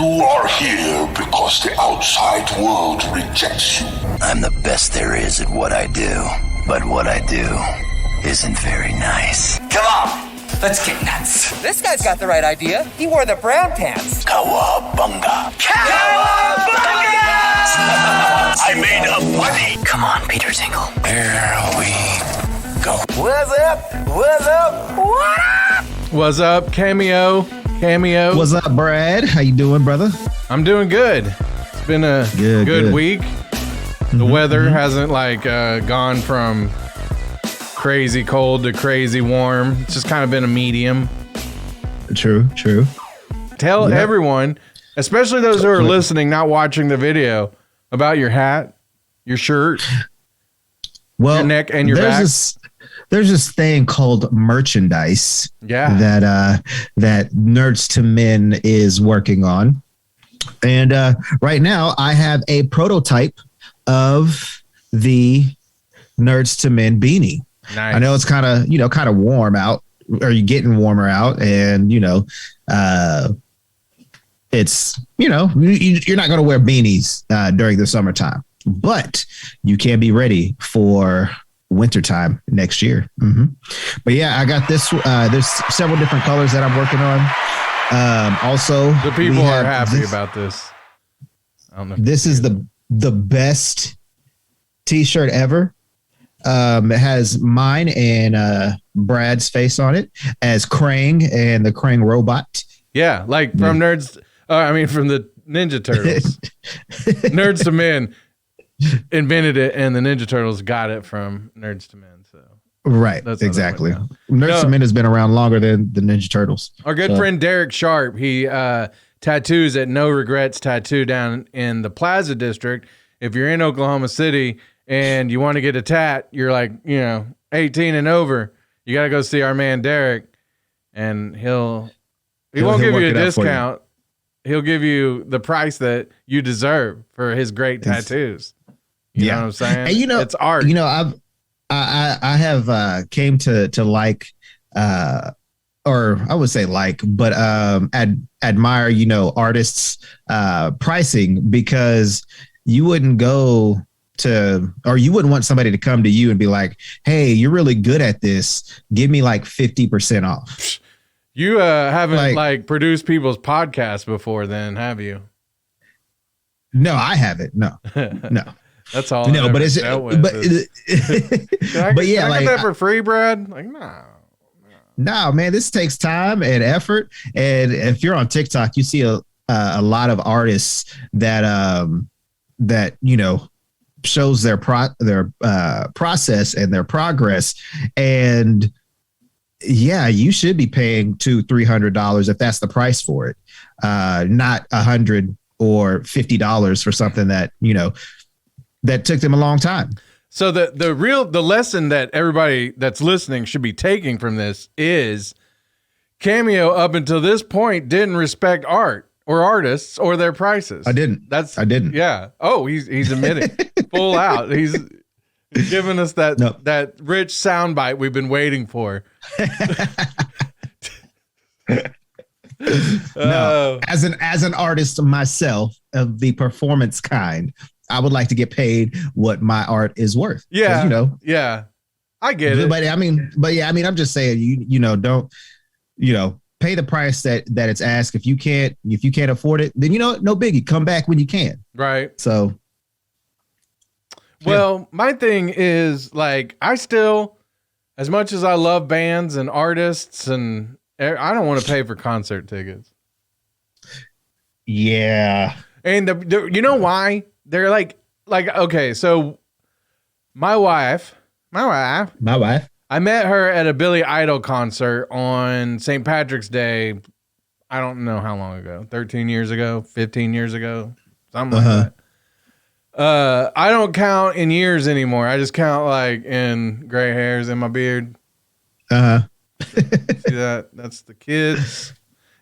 You are here because the outside world rejects you. I'm the best there is at what I do, but what I do isn't very nice. Come on, let's get nuts. This guy's got the right idea. He wore the brown pants. Cowabunga. Cowabunga! I made a buddy. Come on, Peter Tingle. Here we go. What's up? What's up? What up? What's up, Cameo? What's up, Brad? How you doing, brother? I'm doing good. It's been a good week. The weather hasn't gone from crazy cold to crazy warm. It's just kind of been a medium. True. Tell everyone, especially those who are listening, not watching the video, about your hat, your shirt, your neck, and your back. There's this thing called merchandise that Nerdz to Men is working on. And right now I have a prototype of the Nerdz to Men beanie. Nice. I know it's kind of warm out, or you're getting warmer out, and it's you're not going to wear beanies during the summertime, but you can be ready for wintertime next year. But yeah, I got this. There's several different colors that I'm working on. Also, the people are happy about this. I don't know. This is the best t-shirt ever. It has mine and Brad's face on it as Krang and the Krang robot. Yeah, like from Nerdz. From the Ninja Turtles. Nerdz to Men invented it, and the Ninja Turtles got it from Nerdz to Men. So right, exactly. Nerdz to Men has been around longer than the Ninja Turtles. Our good friend Derek Sharp, he tattoos at No Regrets Tattoo down in the Plaza District. If you're in Oklahoma City and you want to get a tat, you're 18 and over, you got to go see our man Derek, and he won't give you a discount. He'll give you the price that you deserve for his great tattoos. You know what I'm saying? And it's art. I have came to like, or I would say but admire, artists' pricing, because you wouldn't go to, or you wouldn't want somebody to come to you and be like, hey, you're really good at this. Give me 50% off. You haven't produced people's podcasts before then, have you? No, I haven't. No. That's all. No, but it's but yeah, I get that for free, Brad. No, man, this takes time and effort. And if you're on TikTok, you see a lot of artists that shows their process and their progress. And yeah, you should be paying $200-$300 if that's the price for it, not $100 or $50 for something that that took them a long time. So the lesson that everybody that's listening should be taking from this is Cameo up until this point didn't respect art or artists or their prices. I didn't. Yeah. Oh, he's admitting full out. He's giving us that rich soundbite we've been waiting for. No, as an artist myself of the performance kind, I would like to get paid what my art is worth. Yeah, yeah, I get it. But I'm just saying, don't pay the price that it's asked. If you can't afford it, then no biggie. Come back when you can. Right. So. Well, my thing is I still, as much as I love bands and artists, and I don't want to pay for concert tickets. Yeah. And you know why? They're okay, so my wife, I met her at a Billy Idol concert on St. Patrick's Day. I don't know how long ago, 13 years ago, 15 years ago, something like that. I don't count in years anymore. I just count in gray hairs in my beard. See that? That's the kids.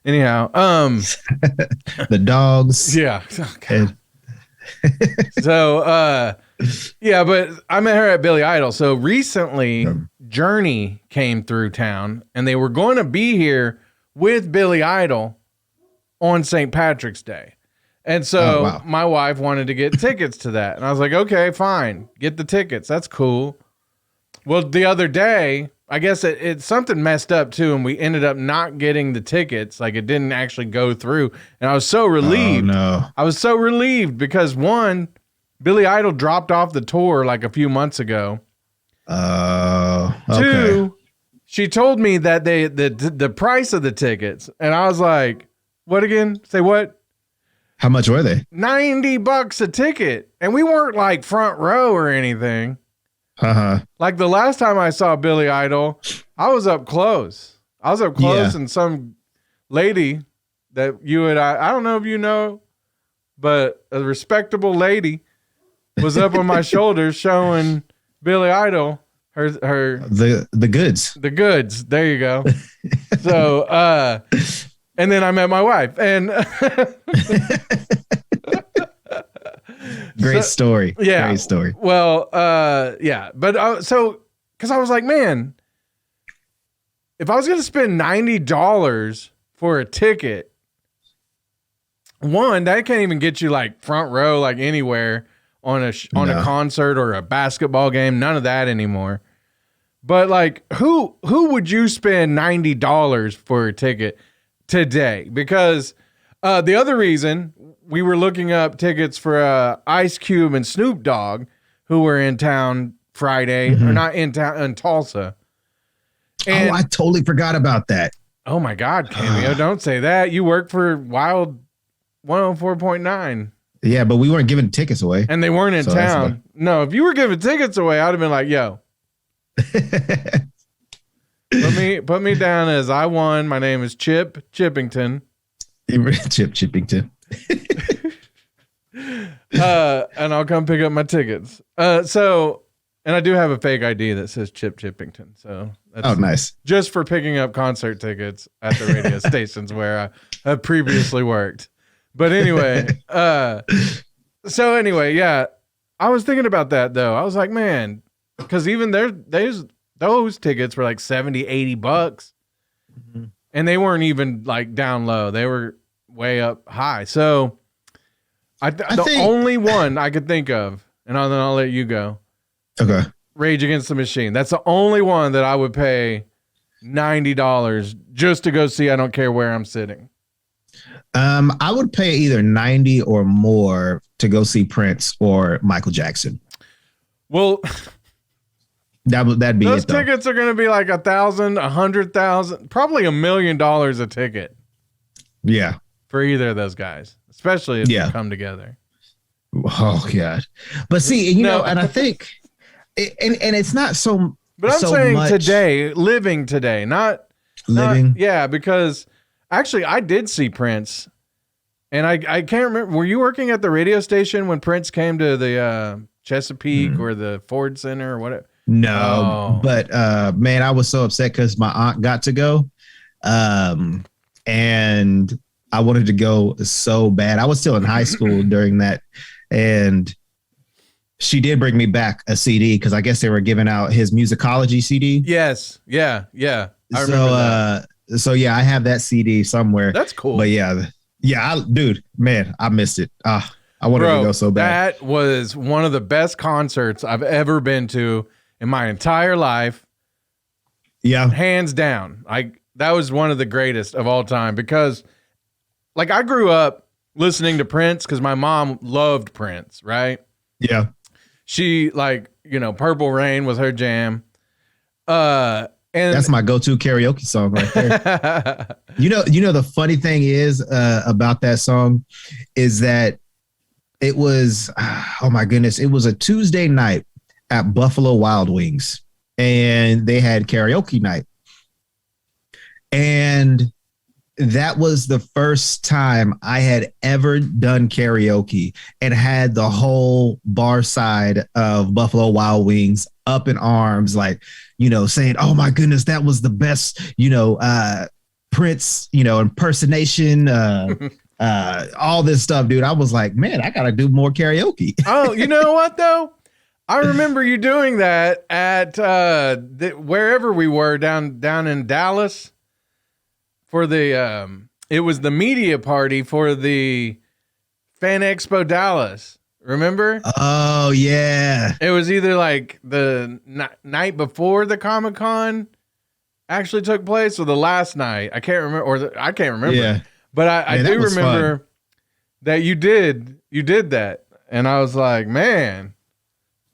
Anyhow, the dogs. Yeah. Okay. So, yeah, but I met her at Billy Idol. So recently, Journey came through town, and they were going to be here with Billy Idol, on St. Patrick's Day. And so my wife wanted to get tickets to that. And I was like, okay, fine. Get the tickets. That's cool. Well, the other day, I guess it something messed up too. And we ended up not getting the tickets. Like it didn't actually go through. And I was so relieved. Oh, no. I was so relieved because one, Billy Idol dropped off the tour like a few months ago. Okay. Two, she told me that the price of the tickets. And I was like, what again? Say what? How much were they? $90 a ticket. And we weren't like front row or anything. Like the last time I saw Billy Idol, I was up close. And some lady that you and I don't know if you know, but a respectable lady was up on my shoulders showing Billy Idol her the goods. The goods. There you go. So and then I met my wife and Great story. Yeah. Great story. Well, yeah. But so, because I was like, man, if I was going to spend $90 for a ticket, one, that can't even get you like front row, like anywhere on a concert or a basketball game. None of that anymore. But like, who would you spend $90 for a ticket today? Because the other reason we were looking up tickets for Ice Cube and Snoop Dogg, who were in town Friday, or not in town, in Tulsa. And, I totally forgot about that. Oh my God, Cameo, don't say that. You work for Wild 104.9. Yeah, but we weren't giving tickets away. And they weren't in town. No, if you were giving tickets away, I'd have been like, yo. Put me down as I won. My name is Chip Chippington. Chip Chippington. And I'll come pick up my tickets. And I do have a fake ID that says Chip Chippington. So that's nice. Just for picking up concert tickets at the radio stations where I have previously worked. But anyway, yeah, I was thinking about that though. I was like, man, because even those tickets were like $70-$80, mm-hmm. and they weren't even like down low; they were way up high. So, the only one I could think of, and then I'll let you go. Okay. Rage Against the Machine. That's the only one that I would pay $90 just to go see. I don't care where I'm sitting. I would pay either 90 or more to go see Prince or Michael Jackson. Well, that'd be those it. Those tickets are going to be like $1,000, $100,000, probably $1 million a ticket. Yeah, for either of those guys, especially if they come together. Oh God! But see, you know, and I think, and it's not so. But I'm saying much today, living today, not living. Yeah, because. Actually, I did see Prince, and I can't remember. Were you working at the radio station when Prince came to the Chesapeake or the Ford Center or whatever? No, but man, I was so upset because my aunt got to go, and I wanted to go so bad. I was still in high school during that, and she did bring me back a CD because I guess they were giving out his musicology CD. Yes, yeah. I remember that. So yeah, I have that CD somewhere. That's cool. But yeah, dude, man, I missed it. I wanted to go so bad. That was one of the best concerts I've ever been to in my entire life. Yeah, hands down. That was one of the greatest of all time because, like, I grew up listening to Prince because my mom loved Prince, right? Yeah, she Purple Rain was her jam. And that's my go-to karaoke song right there. You know, the funny thing is about that song is that it was, oh my goodness, it was a Tuesday night at Buffalo Wild Wings, and they had karaoke night. And that was the first time I had ever done karaoke and had the whole bar side of Buffalo Wild Wings up in arms, like, saying, oh my goodness, that was the best, Prince, impersonation, all this stuff, dude. I was like, man, I got to do more karaoke. Oh, you know what though? I remember you doing that at wherever we were down in Dallas for the it was the media party for the Fan Expo Dallas. Remember? Oh yeah. It was either like the night before the Comic-Con actually took place or the last night. I can't remember, I can't remember. Yeah. But I do remember that you did that. And I was like, man,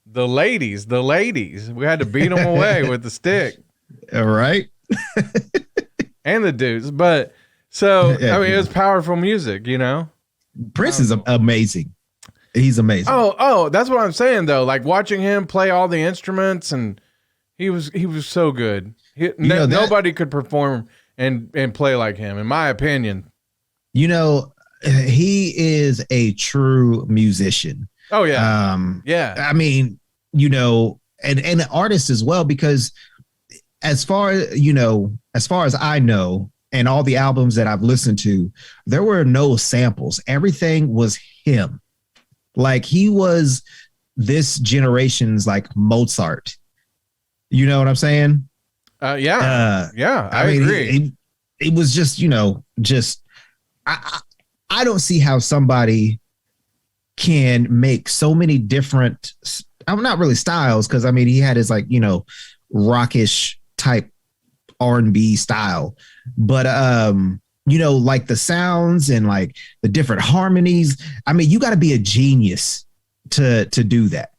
the ladies, we had to beat them away with the stick. All right. And the dudes. But so, I mean, it was powerful music, you know? Prince is amazing. He's amazing. Oh, that's what I'm saying though. Like watching him play all the instruments, and he was so good. Nobody could perform and play like him, in my opinion. You know, he is a true musician. Oh yeah. Yeah. I mean, you know, and an artist as well, because as far as I know, and all the albums that I've listened to, there were no samples. Everything was him. Like he was this generation's like Mozart. You know what I'm saying? Yeah. I mean, agree. It was just, you know, I don't see how somebody can make so many different, I'm not really styles, because I mean, he had his like, you know, rockish type R&B style, but you know, like the sounds and like the different harmonies. I mean, you got to be a genius to do that.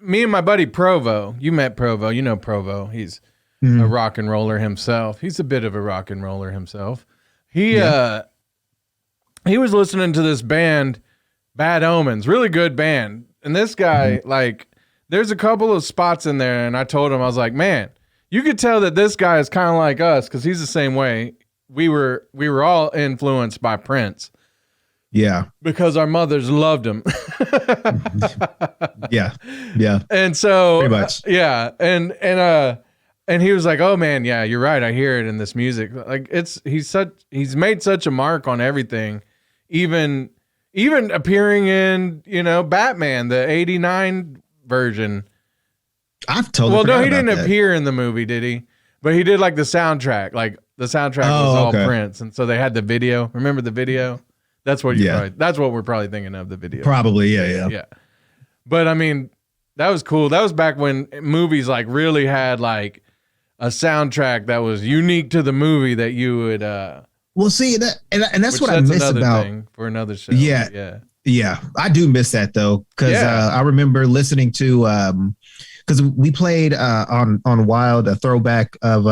Me and my buddy Provo, you met Provo, you know Provo. He's a rock and roller himself. He's a bit of a rock and roller himself. He was listening to this band, Bad Omens, really good band. And this guy, like, there's a couple of spots in there, and I told him, I was like, man, you could tell that this guy is kind of like us, because he's the same way. We were all influenced by Prince. Yeah. Because our mothers loved him. Yeah. And so pretty much. And he was like, "Oh man, yeah, you're right. I hear it in this music. Like he's made such a mark on everything, even appearing in, you know, Batman, the 89 version." I've totally no, he didn't appear in the movie, did he? But he did like the soundtrack. Like the soundtrack was all Prince, and so they had the video. Remember the video? That's what that's what we're probably thinking of, the video. Probably, yeah. But I mean, that was cool. That was back when movies like really had like a soundtrack that was unique to the movie that you would. Well, see that, and that's what I miss about for another show. Yeah. I do miss that though, because I remember listening to because we played on Wild a throwback of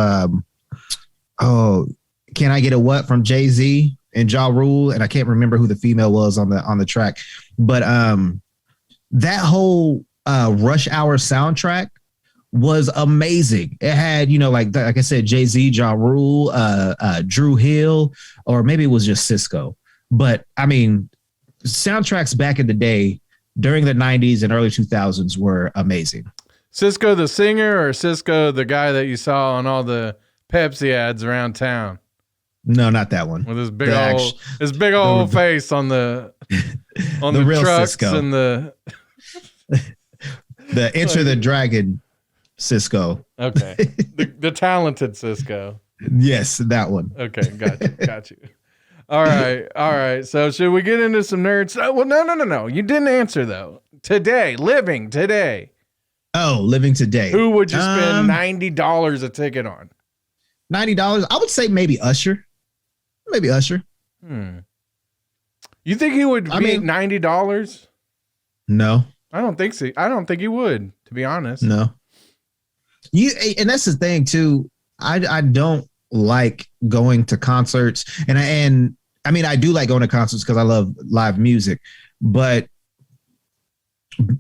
Can I Get a What from Jay-Z and Ja Rule, and I can't remember who the female was on the track, but that whole Rush Hour soundtrack was amazing. It had, you know, like I said, Jay-Z, Ja Rule, Drew Hill, or maybe it was just Cisco. But I mean, soundtracks back in the day during the 90s and early 2000s were amazing. Cisco the singer, or Cisco the guy that you saw on all the Pepsi ads around town? No, not that one. With his big old face on the real trucks Cisco. and the Enter the Dragon Cisco. Okay. The talented Cisco. Yes, that one. Okay, got you. All right. So should we get into some nerds? Oh, well, no. You didn't answer though. Living today. Oh, living today. Who would you spend $90 a ticket on? $90? I would say maybe Usher. Maybe Usher. You think he would beat $90? No. I don't think so. I don't think he would, to be honest. No. And that's the thing too. I don't like going to concerts, and I mean I do like going to concerts because I love live music, but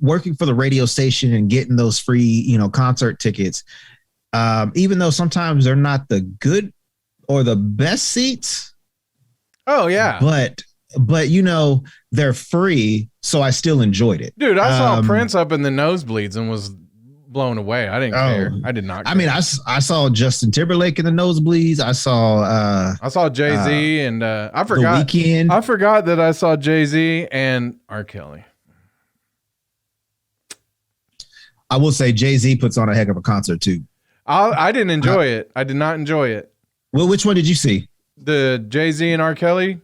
working for the radio station and getting those free, you know, concert tickets, even though sometimes they're not the good or the best seats. Oh yeah. But you know, they're free, so I still enjoyed it. Dude, I saw Prince up in the nosebleeds and was blown away. I didn't care. I did not care. I mean, I saw Justin Timberlake in the nosebleeds. I saw Jay-Z and I forgot The Weeknd. I forgot that I saw Jay-Z and R. Kelly. I will say Jay-Z puts on a heck of a concert too. I didn't enjoy it. I did not enjoy it. Well, which one did you see? the Jay-Z and R. Kelly?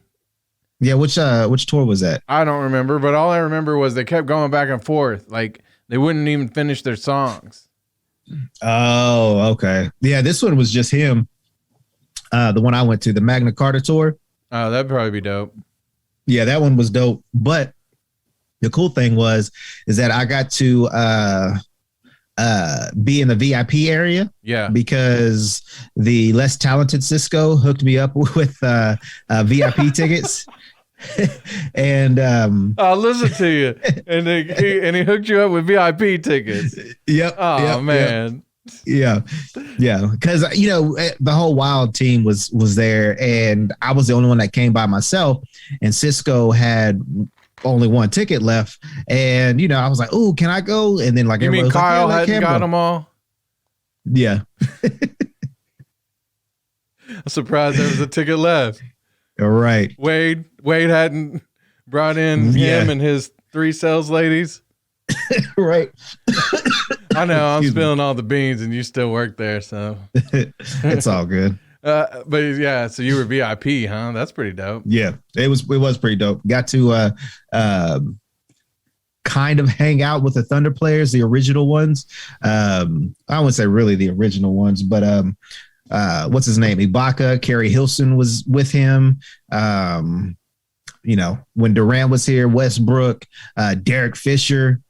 Yeah, which tour was that? I don't remember, but all I remember was they kept going back and forth. Like they wouldn't even finish their songs. Oh, okay. Yeah, this one was just him. The one I went to, the Magna Carta tour. Oh, that'd probably be dope. Yeah, that one was dope. But the cool thing is that I got to be in the VIP area. Yeah. Because the less talented Cisco hooked me up with VIP tickets. And I'll listen to you. And he hooked you up with VIP tickets. Yep. Oh yep, man. Yep. Yeah. Because the whole Wild team was there, and I was the only one that came by myself. And Cisco had only one ticket left, and I was like, "Oh, can I go?" And then you mean Kyle hadn't got them all? Yeah. I'm surprised there was a ticket left. All right. Wade hadn't brought in him and his 3 sales ladies. Right. I know I'm spilling all the beans and you still work there, so it's all good. But yeah, so you were VIP, huh? That's pretty dope. Yeah, it was pretty dope. Got to kind of hang out with the Thunder players, the original ones. I wouldn't say really the original ones, but what's his name? Ibaka, Kerry Hilson was with him. When Durant was here, Westbrook, Derek Fisher.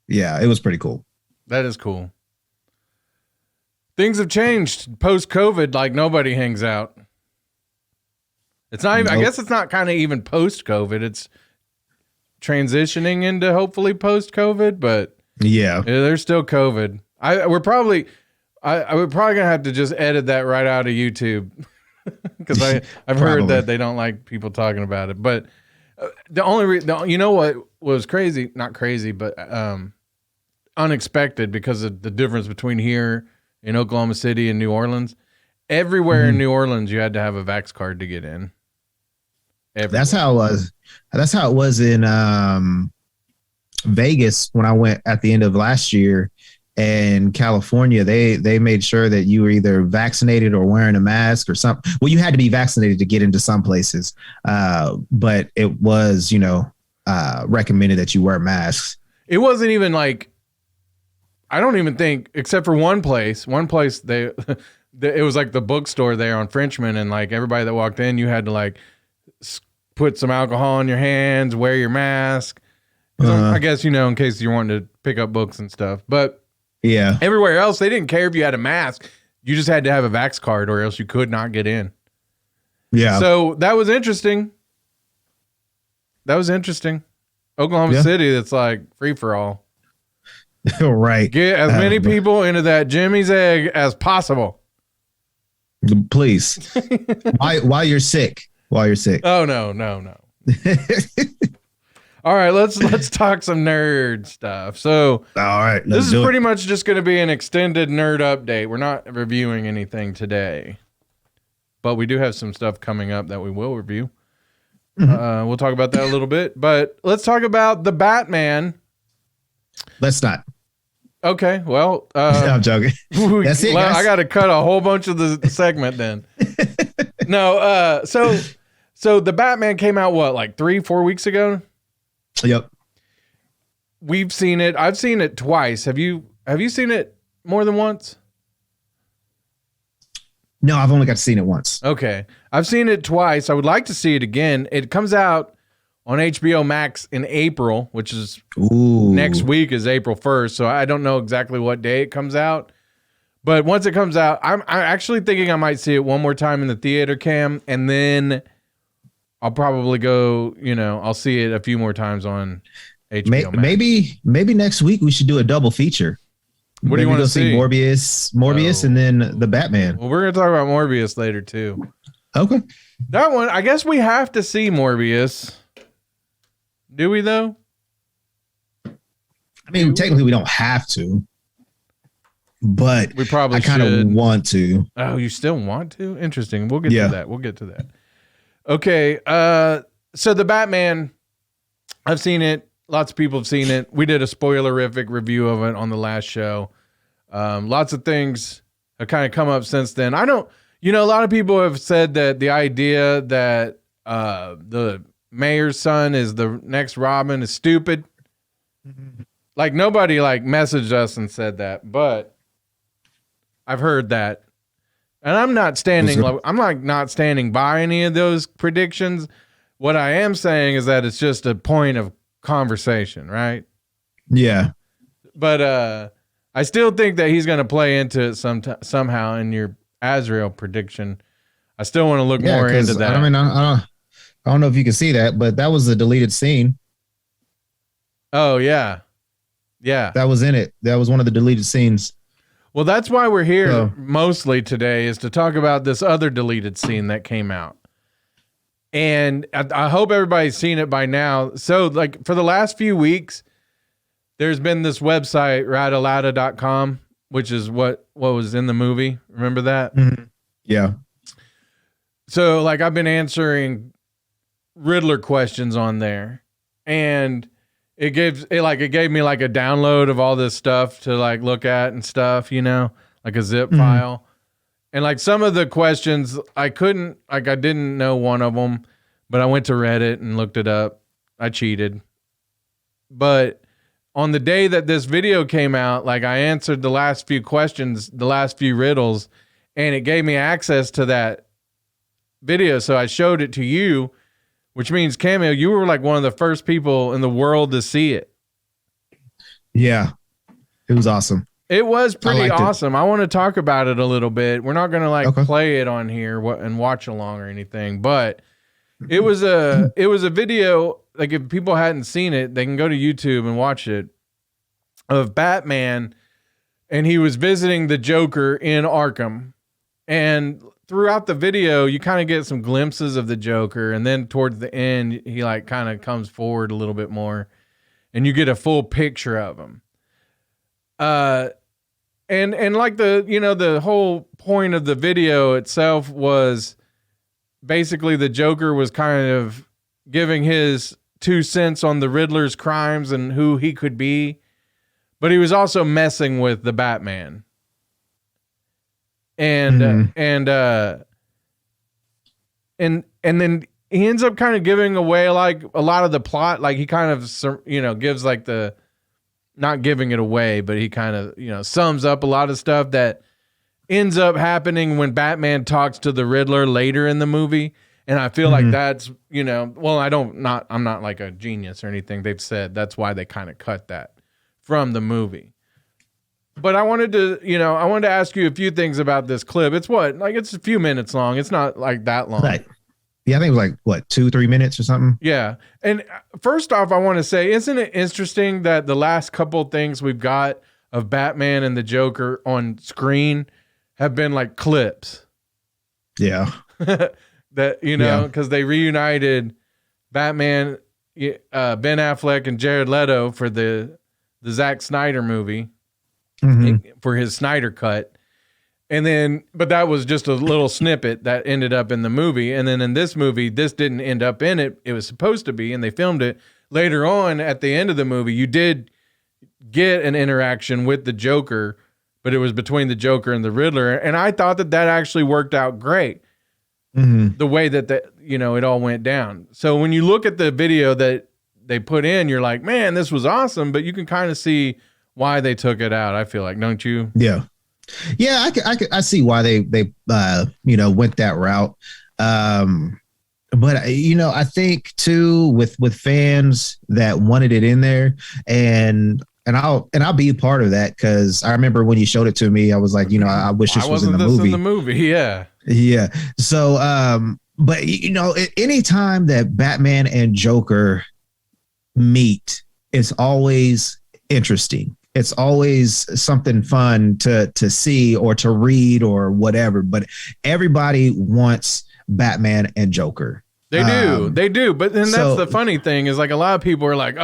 Yeah, it was pretty cool. That is cool. Things have changed post-COVID. Like nobody hangs out. It's not even. Nope. I guess it's not kind of even post-COVID. It's transitioning into hopefully post-COVID, but yeah, there's still COVID. I would probably gonna have to just edit that right out of YouTube because I've heard that they don't like people talking about it. But the only you know what was crazy? Not crazy, but unexpected because of the difference between here in Oklahoma City and New Orleans. Everywhere in New Orleans, you had to have a Vax card to get in. Everywhere. That's how it was. That's how it was in Vegas when I went at the end of last year. And California, they made sure that you were either vaccinated or wearing a mask or something. Well, you had to be vaccinated to get into some places, but it was, recommended that you wear masks. It wasn't even like, I don't even think, except for one place it was like the bookstore there on Frenchman, and like everybody that walked in, you had to like put some alcohol in your hands, wear your mask. I guess, in case you wanted to pick up books and stuff. But yeah, everywhere else, they didn't care if you had a mask. You just had to have a Vax card or else you could not get in. Yeah. So that was interesting. Oklahoma City, that's like free for all. Right. Get as many people into that Jimmy's egg as possible. Please. While you're sick. Oh, no. All right, let's talk some nerd stuff. So, all right, this is pretty much just going to be an extended nerd update. We're not reviewing anything today, but we do have some stuff coming up that we will review. We'll talk about that a little bit, but let's talk about the Batman. Let's not. Okay, well, I'm joking. That's it. I got to cut a whole bunch of the segment then. No, so the Batman came out like 3-4 weeks ago. Yep. We've seen it. I've seen it twice. Have you seen it more than once? No, I've only got to see it once. Okay. I've seen it twice. I would like to see it again. It comes out on HBO Max in April, which is next week is April 1st. So I don't know exactly what day it comes out. But once it comes out, I'm actually thinking I might see it one more time in the theater, Cam, and then I'll probably go, I'll see it a few more times on HBO Max. Maybe next week we should do a double feature. What do you want to see? Morbius, and then the Batman. Well, we're going to talk about Morbius later too. Okay. That one, I guess we have to see Morbius. Do we though? I mean, technically we don't have to, but we probably I kind of want to. Oh, you still want to? Interesting. We'll get to that. Okay. So the Batman, I've seen it. Lots of people have seen it. We did a spoilerific review of it on the last show. Lots of things have kind of come up since then. You know, a lot of people have said that the idea that the mayor's son is the next Robin is stupid. Like nobody like messaged us and said that, but I've heard that. And I'm not standing not standing by any of those predictions. What I am saying is that it's just a point of conversation, right? Yeah. But I still think that he's going to play into it somehow in your Azrael prediction. I still want to look more into that. I mean, I don't know if you can see that, but that was a deleted scene. Oh, yeah. Yeah. That was in it. That was one of the deleted scenes. Well, that's why we're here mostly today, is to talk about this other deleted scene that came out. And I hope everybody's seen it by now. So, like, for the last few weeks, there's been this website, radalada.com, which is what was in the movie. Remember that? Mm-hmm. Yeah. So, like, I've been answering Riddler questions on there. And it gave me like a download of all this stuff to like look at and stuff, you know, like a zip file. And like some of the questions I didn't know one of them, but I went to Reddit and looked it up. I cheated. But on the day that this video came out, like I answered the last few questions, the last few riddles, and it gave me access to that video. So I showed it to you. Which means, Cameo, you were like one of the first people in the world to see it. Yeah. It was awesome. It was pretty awesome. I want to talk about it a little bit. We're not going to like play it on here and watch along or anything, but it was a video. Like if people hadn't seen it, they can go to YouTube and watch it, of Batman. And he was visiting the Joker in Arkham. And throughout the video, you kind of get some glimpses of the Joker, and then towards the end, he like kind of comes forward a little bit more, and you get a full picture of him. And like the whole point of the video itself was basically the Joker was kind of giving his 2 cents on the Riddler's crimes and who he could be, but he was also messing with the Batman. And then he ends up kind of giving away like a lot of the plot. Like he kind of, gives like not giving it away, but he kind of, sums up a lot of stuff that ends up happening when Batman talks to the Riddler later in the movie. And I feel like that's, I'm not like a genius or anything. They've said that's why they kind of cut that from the movie. But I wanted to ask you a few things about this clip. It's it's a few minutes long. It's not like that long. Right. Yeah, I think it was like 2-3 minutes or something. Yeah. And first off, I want to say, isn't it interesting that the last couple things we've got of Batman and the Joker on screen have been like clips? Yeah. That, because they reunited Batman, Ben Affleck and Jared Leto for the Zack Snyder movie. For his Snyder cut. And then, but that was just a little snippet that ended up in the movie. And then in this movie, this didn't end up in it. It was supposed to be, and they filmed it. Later on, at the end of the movie, you did get an interaction with the Joker, but it was between the Joker and the Riddler. And I thought that actually worked out great. The way that it all went down. So when you look at the video that they put in, you're like, man, this was awesome. But you can kind of see why they took it out. I feel like, don't you? Yeah. I see why they went that route. But I think too with fans that wanted it in there, and I'll be a part of that, because I remember when you showed it to me, I was like, I wish this was in the movie. In the movie, yeah. Yeah. So, but anytime that Batman and Joker meet, it's always interesting. It's always something fun to see or to read or whatever. But everybody wants Batman and Joker. They do. But then that's the funny thing, is like a lot of people are like,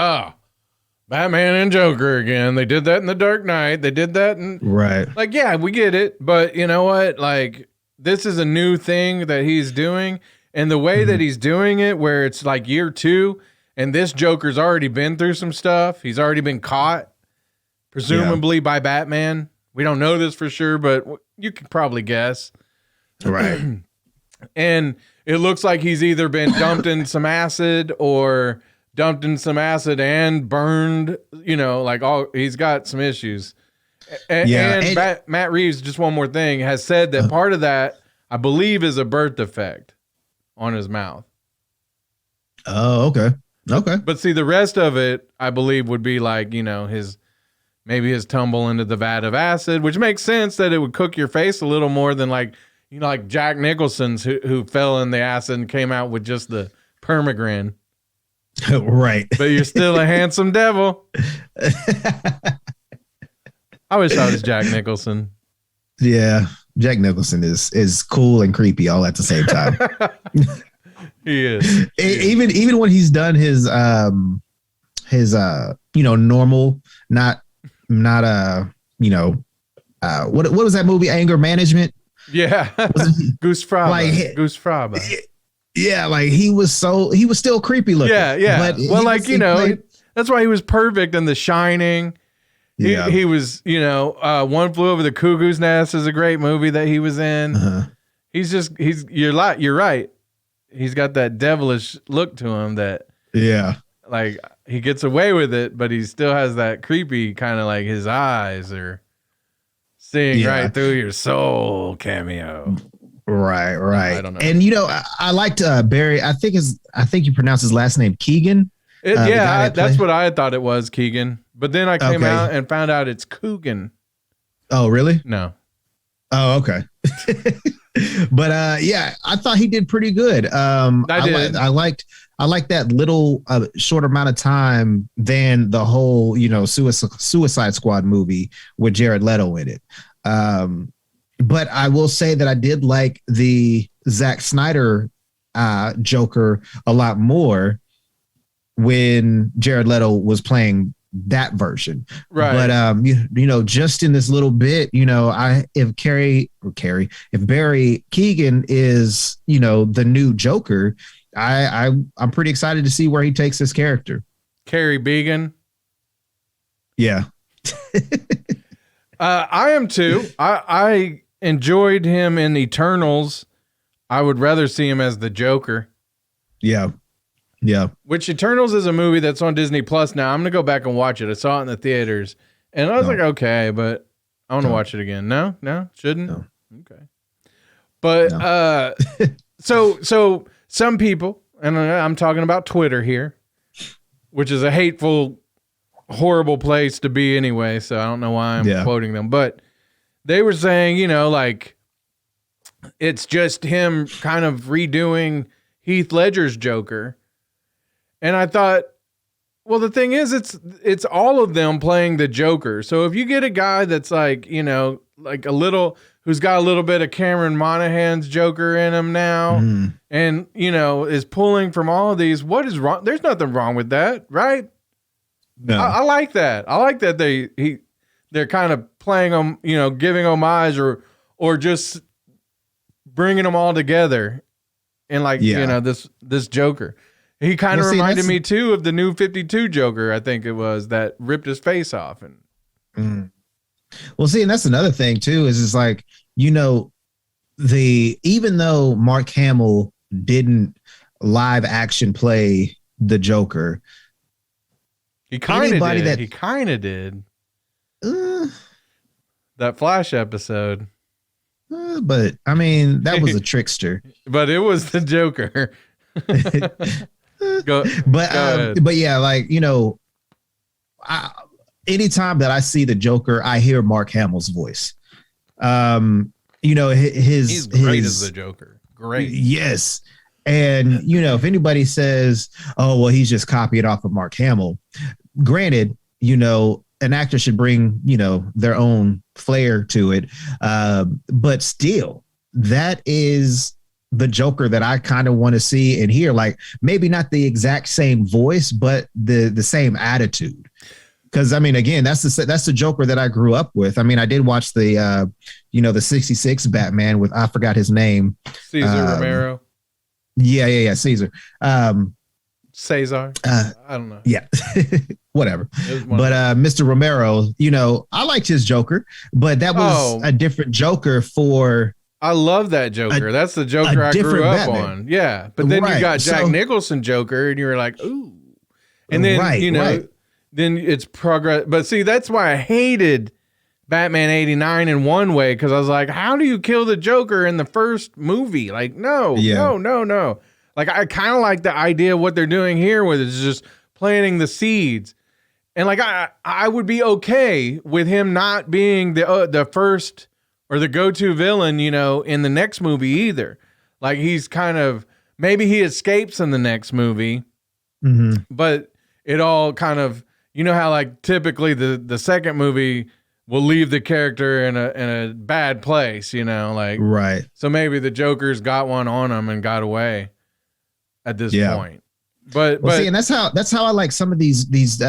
Batman and Joker again. They did that in The Dark Knight. They did that. Right. Like, yeah, we get it. But you know what? Like, this is a new thing that he's doing. And the way that he's doing it, where it's like year 2, and this Joker's already been through some stuff. He's already been caught, presumably by Batman. We don't know this for sure, but you could probably guess. Right. And it looks like he's either been dumped in some acid or dumped in some acid and burned, he's got some issues. And Matt Reeves, just one more thing, has said that part of that, I believe, is a birth defect on his mouth. Oh, okay. Okay. But see, the rest of it, I believe, would be like, his tumble into the vat of acid, which makes sense that it would cook your face a little more than like Jack Nicholson's who fell in the acid and came out with just the permagrin. Right. But you're still a handsome devil. I wish I was Jack Nicholson. Yeah. Jack Nicholson is cool and creepy all at the same time. He is. Even when he's done his normal, not what was that movie? Anger Management. Yeah. Goose Fraba. Yeah, like he was still creepy looking. Yeah. But that's why he was perfect in The Shining. Yeah. He was, One Flew Over the Cuckoo's Nest is a great movie that he was in. Uh-huh. You're right. He's got that devilish look to him that, like he gets away with it, but he still has that creepy kind of like his eyes are seeing right through your soul cameo. Right. I don't know. And I liked Barry. I think you pronounce his last name Keegan. That's what I had thought it was, Keegan. But then I came out and found out it's Coogan. Oh, really? No. Oh, okay. But I thought he did pretty good. I liked that little short amount of time than the whole Suicide Squad movie with Jared Leto in it. But I will say that I did like the Zack Snyder Joker a lot more when Jared Leto was playing that version. Right. But just in this little bit, if Barry Keegan is, the new Joker, I'm pretty excited to see where he takes this character. Carrie Began. Yeah. I am too. I enjoyed him in Eternals. I would rather see him as the Joker. Yeah. Yeah. Which Eternals is a movie that's on Disney Plus now. I'm going to go back and watch it. I saw it in the theaters and I was like, okay, but I want to watch it again. No, shouldn't. No. Okay. But, so some people, and I'm talking about Twitter here, which is a hateful, horrible place to be anyway. So I don't know why I'm quoting them, but they were saying, it's just him kind of redoing Heath Ledger's Joker. And I thought, well, the thing is, it's all of them playing the Joker. So if you get a guy that's like, who's got a little bit of Cameron Monaghan's Joker in him now, and is pulling from all of these, what is wrong? There's nothing wrong with that, right? No, I like that. I like that they're kind of playing them, giving homage or just bringing them all together, and this Joker. He kind of reminded me too of the New 52 Joker, I think it was, that ripped his face off. And well, see, and that's another thing too, is it's like, even though Mark Hamill didn't live action play the Joker, he kind of did. He kind of did. That Flash episode. But I mean, that was a trickster. But it was the Joker. Go ahead. But yeah, anytime that I see the Joker, I hear Mark Hamill's voice. He's great as the Joker. Great. Yes. And if anybody says, oh, well, he's just copied off of Mark Hamill, granted, an actor should bring, their own flair to it. But still, that is the Joker that I kind of want to see and hear, like maybe not the exact same voice, but the same attitude. Because I mean, again, that's the Joker that I grew up with. I mean, I did watch the 66 Batman with, I forgot his name. Cesar Romero. Yeah. Caesar. Cesar. I don't know. Yeah. Whatever. But Mr. Romero, I liked his Joker, but that was a different Joker for I love that Joker. That's the Joker I grew up Batman. On. Yeah. But then you got Jack Nicholson Joker and you were like, ooh. And then, then it's progress. But see, that's why I hated Batman 89 in one way, because I was like, how do you kill the Joker in the first movie? Like, no. Like, I kind of like the idea of what they're doing here with it's just planting the seeds. And like, I would be okay with him not being the first or the go-to villain, in the next movie either. Like, he's kind of, maybe he escapes in the next movie, but it all kind of, how like typically the second movie will leave the character in a bad place, like, right. So maybe the Joker's got one on him and got away at this point. But see, and that's how I like some of these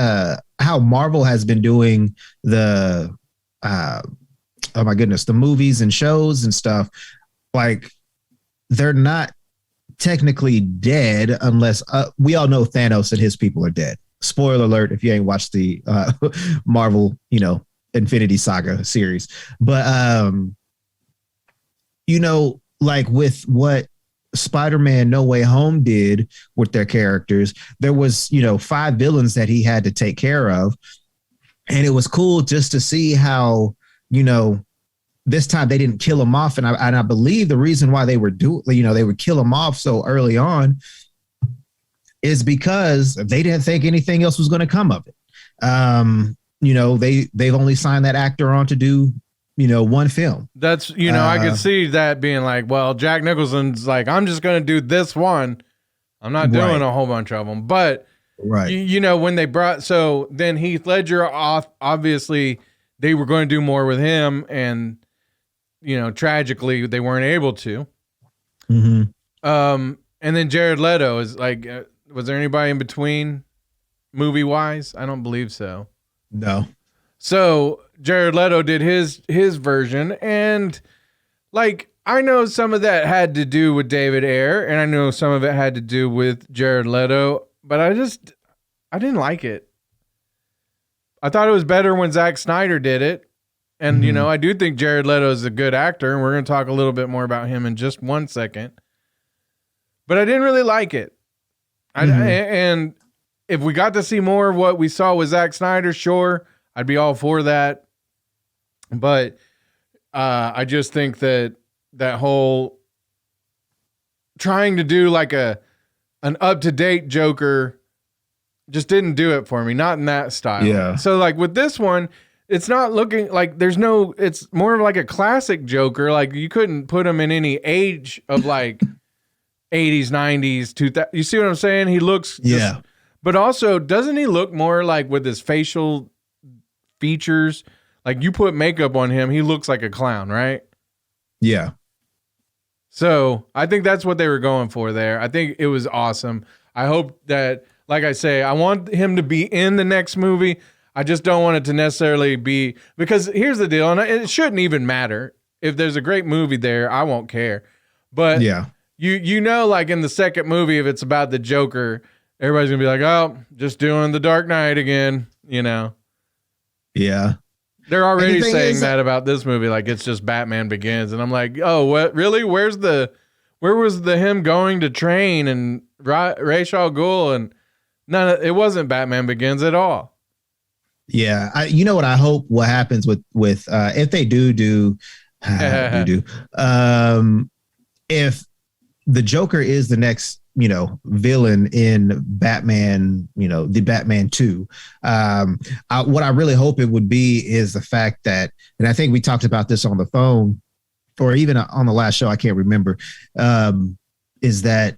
how Marvel has been doing the oh my goodness, the movies and shows and stuff. Like, they're not technically dead unless we all know Thanos and his people are dead. Spoiler alert if you ain't watched the Marvel, Infinity Saga series. But like with what Spider-Man No Way Home did with their characters, there was 5 villains that he had to take care of, and it was cool just to see how this time they didn't kill him off, and I believe the reason why they would they would kill him off so early on is because they didn't think anything else was going to come of it. They've only signed that actor on to do one film. That's, I could see that being like, well, Jack Nicholson's like, I'm just going to do this one. I'm not doing a whole bunch of them. But, when they brought, so then Heath Ledger off, obviously they were going to do more with him. And, tragically they weren't able to. And then Jared Leto is like, was there anybody in between movie wise? I don't believe so. No. So Jared Leto did his version, and like, I know some of that had to do with David Ayer, and I know some of it had to do with Jared Leto, but I didn't like it. I thought it was better when Zack Snyder did it. And, I do think Jared Leto is a good actor, and we're going to talk a little bit more about him in just 1 second. But I didn't really like it. And if we got to see more of what we saw with Zack Snyder, sure, I'd be all for that. But I just think that whole trying to do like an up-to-date Joker just didn't do it for me. Not in that style. Yeah. So like with this one, it's not looking like it's more of like a classic Joker. Like, you couldn't put him in any age of like 80s, 90s, 2000. You see what I'm saying? He looks but also, doesn't he look more like with his facial features? Like, you put makeup on him, he looks like a clown, right? Yeah. So I think that's what they were going for there. I think it was awesome. I hope that, like I say, I want him to be in the next movie. I just don't want it to necessarily be, because here's the deal, and it shouldn't even matter. If there's a great movie there, I won't care. But like in the second movie, if it's about the Joker, everybody's gonna be like, oh, just doing the Dark Knight again, Yeah. They're already saying that about this movie, like it's just Batman Begins, and I'm like, oh, what? Really? Where was the him going to train and Ra's al Ghul, and it wasn't Batman Begins at all. Yeah, what I hope what happens with if they do if the Joker is the next villain in Batman, the Batman 2. What I really hope it would be is the fact that, and I think we talked about this on the phone or even on the last show, I can't remember, is that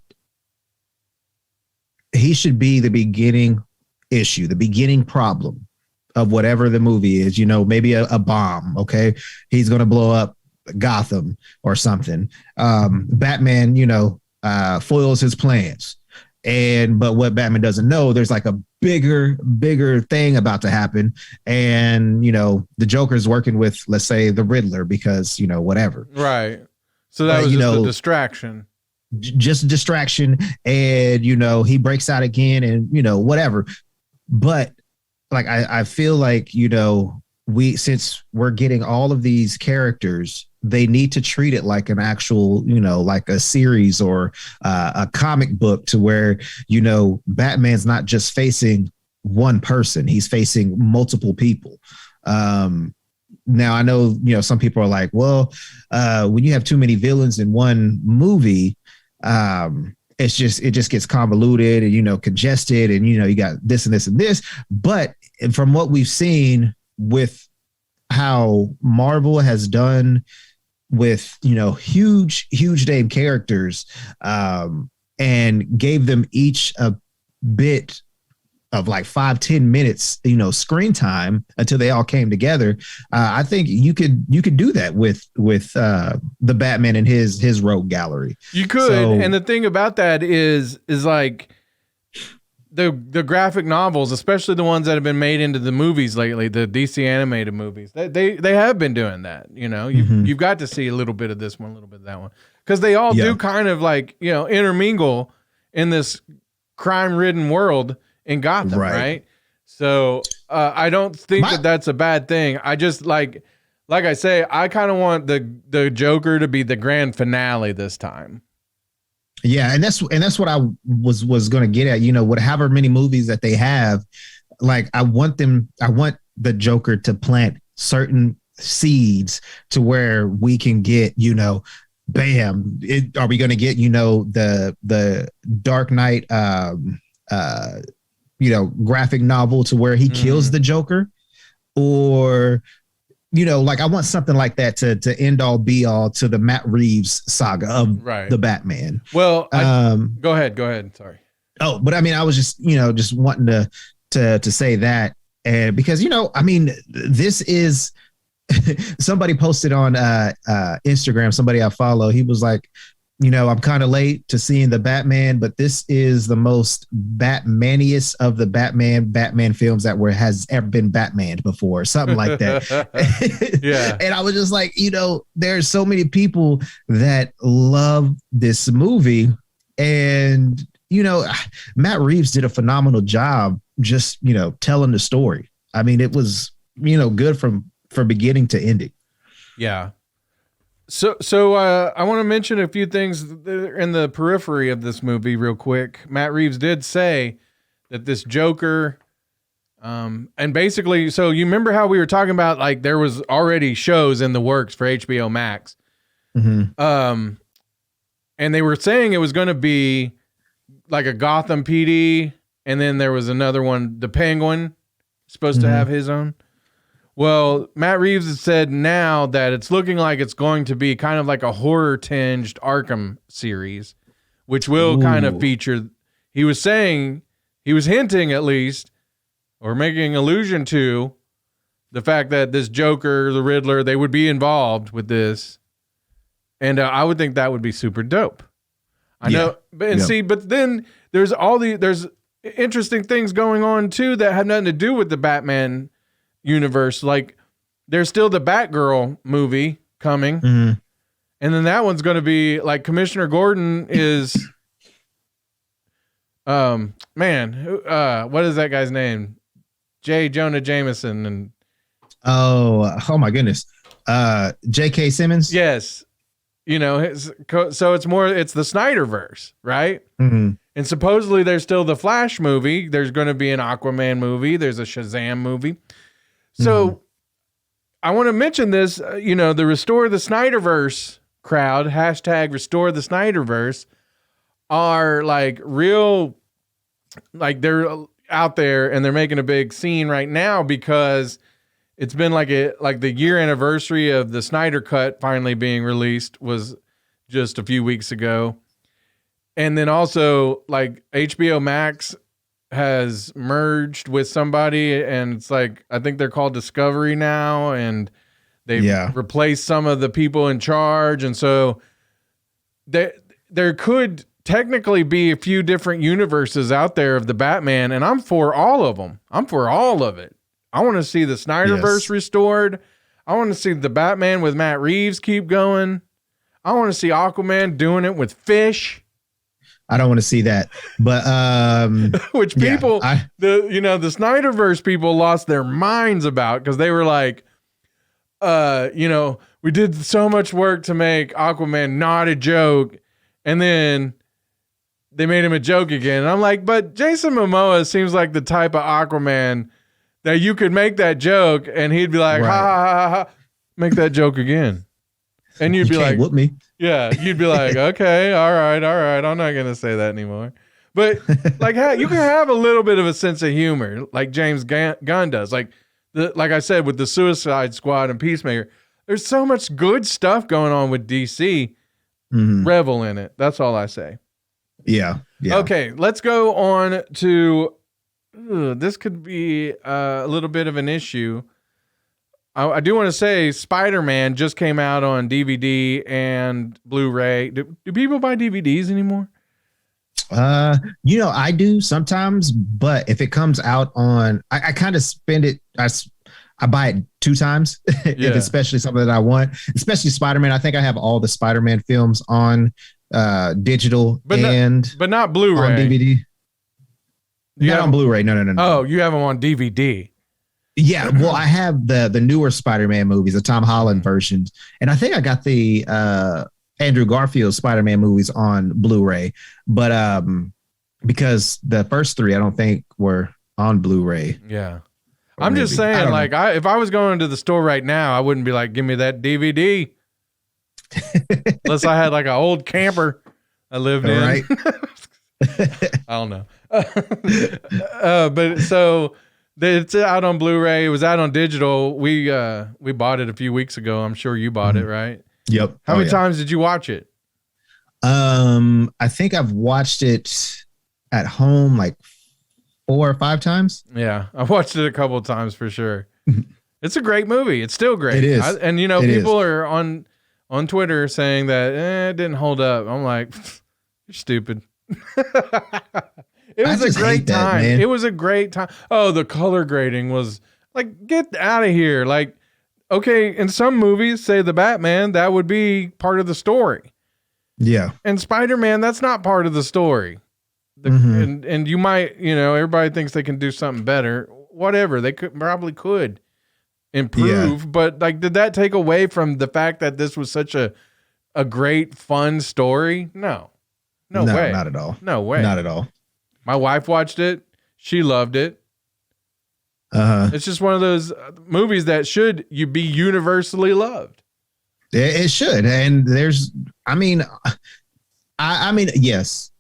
he should be the beginning issue, the beginning problem of whatever the movie is, maybe a bomb. Okay. He's going to blow up Gotham or something. Batman, foils his plans. But what Batman doesn't know, there's like a bigger thing about to happen. And, the Joker's working with, let's say, the Riddler because, whatever. Right. So that was just a distraction. Just a distraction. And, he breaks out again and, whatever. But like, I feel like, since we're getting all of these characters, they need to treat it like an actual, like a series or a comic book, to where, Batman's not just facing one person, he's facing multiple people. Now I know, some people are like, well, when you have too many villains in one movie, it just gets convoluted and, congested, and, you got this and this and this. But from what we've seen with how Marvel has done with, huge name characters, and gave them each a bit of like 5-10 minutes, screen time until they all came together. I think you could do that with the Batman and his rogue gallery. You could, and the thing about that is like the graphic novels, especially the ones that have been made into the movies lately, the DC animated movies. They have been doing that. You've got to see a little bit of this one, a little bit of that one, because they all do kind of like intermingle in this crime-ridden world in Gotham, right? So I don't think that that's a bad thing. I just like I say, I kind of want the Joker to be the grand finale this time. Yeah, and that's what I was going to get at. With however many movies that they have, like I want the Joker to plant certain seeds to where we can get, bam. Are we going to get, the Dark Knight, graphic novel to where he kills the Joker, or like I want something like that to end all be all to the Matt Reeves saga of the Batman. Well, go ahead. Sorry. Oh, but I mean, I was just just wanting to say that, and because this is somebody posted on Instagram. Somebody I follow, he was like, I'm kind of late to seeing the Batman, but this is the most Batmaniest of the Batman films that has ever been Batmaned before, something like that. Yeah. And I was just like, there's so many people that love this movie, and Matt Reeves did a phenomenal job just telling the story. I mean, it was good from beginning to ending. Yeah. So I want to mention a few things that are in the periphery of this movie real quick. Matt Reeves did say that this Joker, and basically, so you remember how we were talking about, like, there was already shows in the works for HBO Max. Mm-hmm. And they were saying it was going to be like a Gotham PD, and then there was another one, the Penguin, supposed to have his own. Well, Matt Reeves has said now that it's looking like it's going to be kind of like a horror-tinged Arkham series, which will kind of feature, he was hinting at least, or making allusion to the fact that this Joker, the Riddler, they would be involved with this. And I would think that would be super dope. I know, but then there's there's interesting things going on too that have nothing to do with the Batman universe. Like, there's still the Batgirl movie coming, and then that one's going to be like Commissioner Gordon is what is that guy's name? J. Jonah Jameson. And oh my goodness, J.K. Simmons. Yes, so it's the Snyder Verse, right? And supposedly there's still the Flash movie, there's going to be an Aquaman movie, there's a Shazam movie. So I want to mention this, the Restore the Snyderverse crowd, hashtag Restore the Snyderverse, are like real, like they're out there and they're making a big scene right now because it's been like the year anniversary of the Snyder Cut finally being released was just a few weeks ago. And then also like HBO Max has merged with somebody, and it's like, I think they're called Discovery now, and they've replaced some of the people in charge. And so there could technically be a few different universes out there of the Batman, and I'm for all of them. I'm for all of it. I want to see the Snyderverse restored. I want to see the Batman with Matt Reeves keep going. I want to see Aquaman doing it with fish. I don't want to see that. But which people, the Snyder Verse people lost their minds about because they were like, we did so much work to make Aquaman not a joke, and then they made him a joke again. And I'm like, but Jason Momoa seems like the type of Aquaman that you could make that joke and he'd be like, ha ha ha ha, make that joke again. And you'd be like, whoop me. Yeah, you'd be like, okay, all right, I'm not gonna say that anymore. But like, you can have a little bit of a sense of humor, like James Gunn does. Like I said, with the Suicide Squad and Peacemaker, there's so much good stuff going on with DC. Mm-hmm. Revel in it. That's all I say. Yeah. Okay, let's go on to. This could be a little bit of an issue. I do want to say Spider-Man just came out on DVD and Blu-ray. Do people buy DVDs anymore? I do sometimes, but if it comes out on, I kind of spend it. I buy it 2 times, if especially something that I want, especially Spider-Man. I think I have all the Spider-Man films on digital but not Blu-ray. On DVD. Not on Blu-ray. No. Oh, you have them on DVD. Yeah, well, I have the newer Spider-Man movies, the Tom Holland versions, and I think I got the Andrew Garfield Spider-Man movies on Blu-ray, but because the first 3 I don't think were on Blu-ray. Yeah, I'm just saying, like, if I was going to the store right now, I wouldn't be like, give me that DVD, unless I had like an old camper I lived in. Right. I don't know, but so. It's out on Blu-ray. It was out on digital. We bought it a few weeks ago. I'm sure you bought it, right? Yep. How many times did you watch it? I think I've watched it at home like 4 or 5 times. Yeah, I watched it a couple of times for sure. It's a great movie. It's still great. It is. People are on Twitter saying that it didn't hold up. I'm like, you're stupid. It was a great time. It was a great time. Oh, the color grading was like, get out of here. Like, okay, in some movies, say the Batman, that would be part of the story. Yeah. And Spider-Man, that's not part of the story. And you might, everybody thinks they can do something better. Whatever. They probably could improve. Yeah. But like, did that take away from the fact that this was such a great, fun story? No. No way. Not at all. No way. Not at all. My wife watched it. She loved it. It's just one of those movies that should be universally loved. It should. And there's, I mean, yes,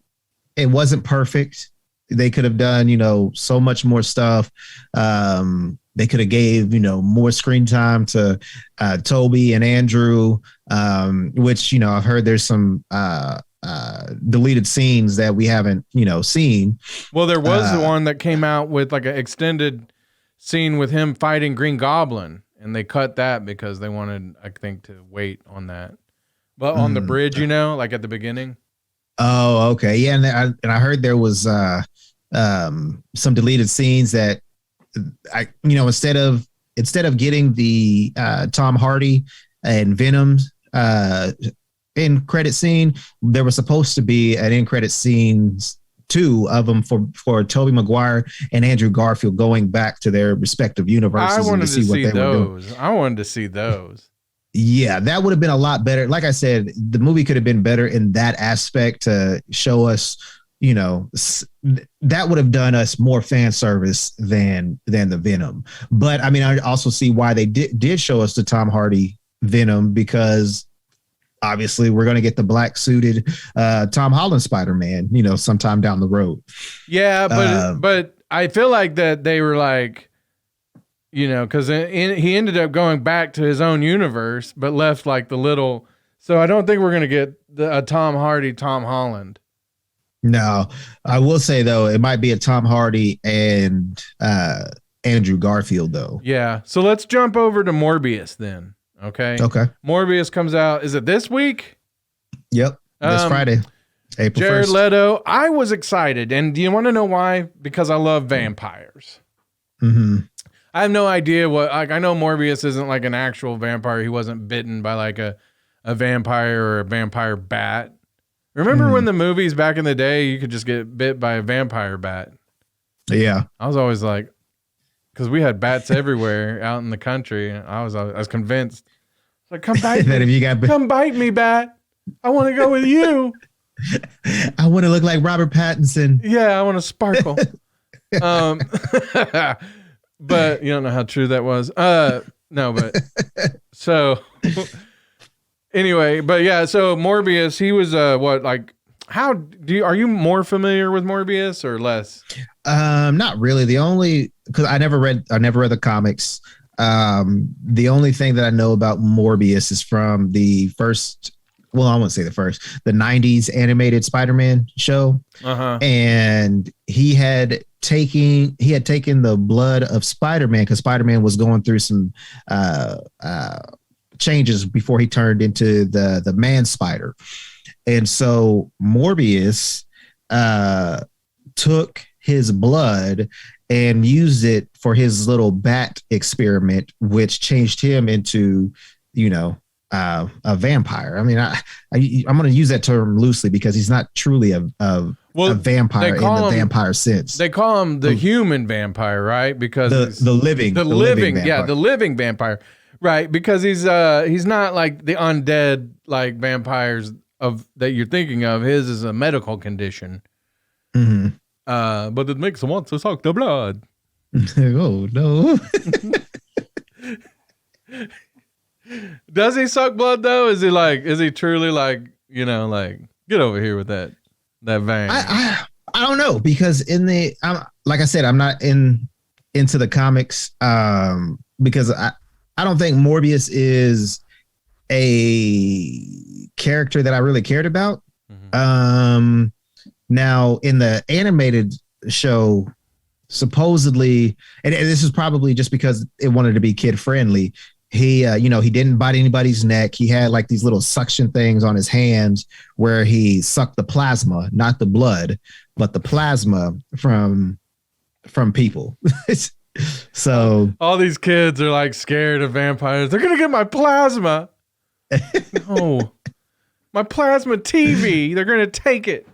it wasn't perfect. They could have done, so much more stuff. They could have gave, more screen time to Toby and Andrew, which, I've heard there's some deleted scenes that we haven't seen. Well, there was the one that came out with like an extended scene with him fighting Green Goblin, and they cut that because they wanted, I think, to wait on that. But on the bridge, like at the beginning. Oh, okay. Yeah, and I heard there was some deleted scenes that instead of getting the Tom Hardy and Venom end credit scene, there was supposed to be an end credit scenes 2 of them for Tobey Maguire and Andrew Garfield going back to their respective universes. I wanted to see those. I wanted to see those. Yeah, that would have been a lot better. Like I said, the movie could have been better in that aspect to show us, that would have done us more fan service than the Venom. But I mean, I also see why they did show us the Tom Hardy Venom, because obviously we're going to get the black suited Tom Holland Spider-Man, sometime down the road. Yeah, but I feel like that they were like, because he ended up going back to his own universe, but left like the little. So I don't think we're going to get a Tom Hardy, Tom Holland. No, I will say though, it might be a Tom Hardy and Andrew Garfield though. Yeah. So let's jump over to Morbius then. Okay. Morbius comes out. Is it this week? Yep. This Friday, April 1st. Jared Leto. I was excited. And do you want to know why? Because I love vampires. Mm-hmm. I have no idea I know Morbius isn't like an actual vampire. He wasn't bitten by like a vampire or a vampire bat. Remember when the movies back in the day, you could just get bit by a vampire bat? Yeah. I was always like, because we had bats everywhere out in the country. I was convinced. Like, come bite me. If you got come bite me, bat. I want to go with you. I want to look like Robert Pattinson. Yeah, I want to sparkle. But you don't know how true that was. No, but so anyway, but yeah, so Morbius, he was are you more familiar with Morbius or less? Not really. Because I never read the comics. The only thing that I know about Morbius is from the first, well, I won't say the first, the 90s animated Spider-Man show. And he had taken the blood of Spider-Man because Spider-Man was going through some changes before he turned into the man spider. And so Morbius took his blood and used it for his little bat experiment, which changed him into, a vampire. I mean, I'm going to use that term loosely because he's not truly a vampire in the vampire sense. They call him the human vampire, right? Because the living vampire. Yeah, the living vampire, right? Because he's not like the undead like vampires that you're thinking of. His is a medical condition. Mm-hmm. But it makes him want to suck the blood. Oh no. Does he suck blood though? Is he truly like, get over here with that vein? I don't know, because like I said, I'm not into the comics because I don't think Morbius is a character that I really cared about. Mm-hmm. Now in the animated show, supposedly, and this is probably just because it wanted to be kid friendly, he didn't bite anybody's neck. He had like these little suction things on his hands where he sucked the plasma, not the blood, but the plasma from people. So all these kids are like scared of vampires. They're gonna get my plasma. No, my plasma TV. They're gonna take it.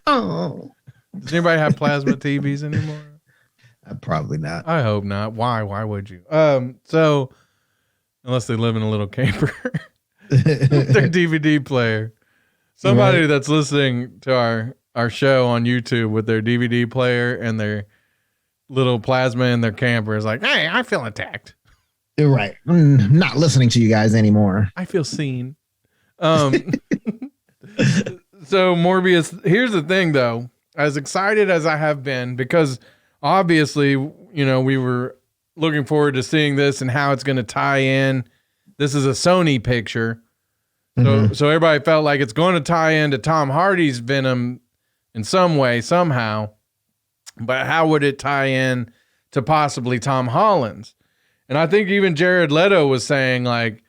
Oh, does anybody have plasma TVs anymore? Probably not. I hope not. Why? Why would you? So unless they live in a little camper, their DVD player. Somebody right. That's listening to our show on YouTube with their DVD player and their little plasma in their camper is like, hey, I feel attacked. You're right. Not listening to you guys anymore. I feel seen. So Morbius, here's the thing though, as excited as I have been, because obviously, we were looking forward to seeing this and how it's going to tie in. This is a Sony picture. So everybody felt like it's going to tie into Tom Hardy's Venom in some way, somehow. But how would it tie in to possibly Tom Holland's? And I think even Jared Leto was saying like,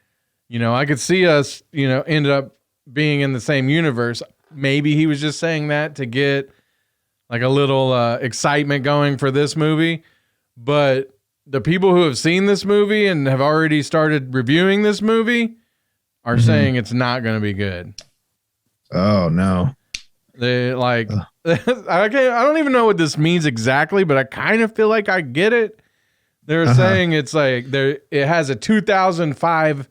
I could see us, ended up being in the same universe. Maybe he was just saying that to get like a little excitement going for this movie. But the people who have seen this movie and have already started reviewing this movie are saying it's not going to be good. Oh no. They like, I don't even know what this means exactly, but I kind of feel like I get it. They're saying it's like it has a 2005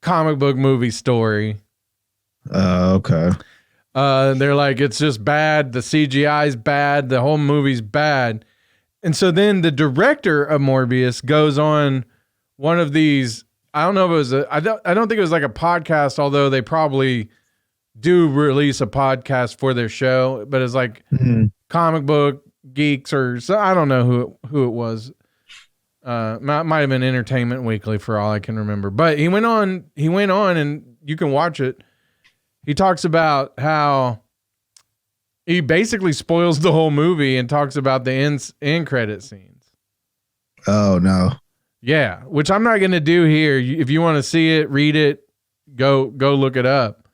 comic book movie story. Okay. They're like, it's just bad. The CGI's bad. The whole movie's bad. And so then the director of Morbius goes on one of these, I don't know if it was I don't think it was like a podcast, although they probably do release a podcast for their show, but it's like comic book geeks or so, I don't know who it was. Might have been Entertainment Weekly for all I can remember. But he went on and you can watch it. He talks about how he basically spoils the whole movie and talks about the end credit scenes. Oh no. Yeah, which I'm not going to do here. If you want to see it, read it, go look it up.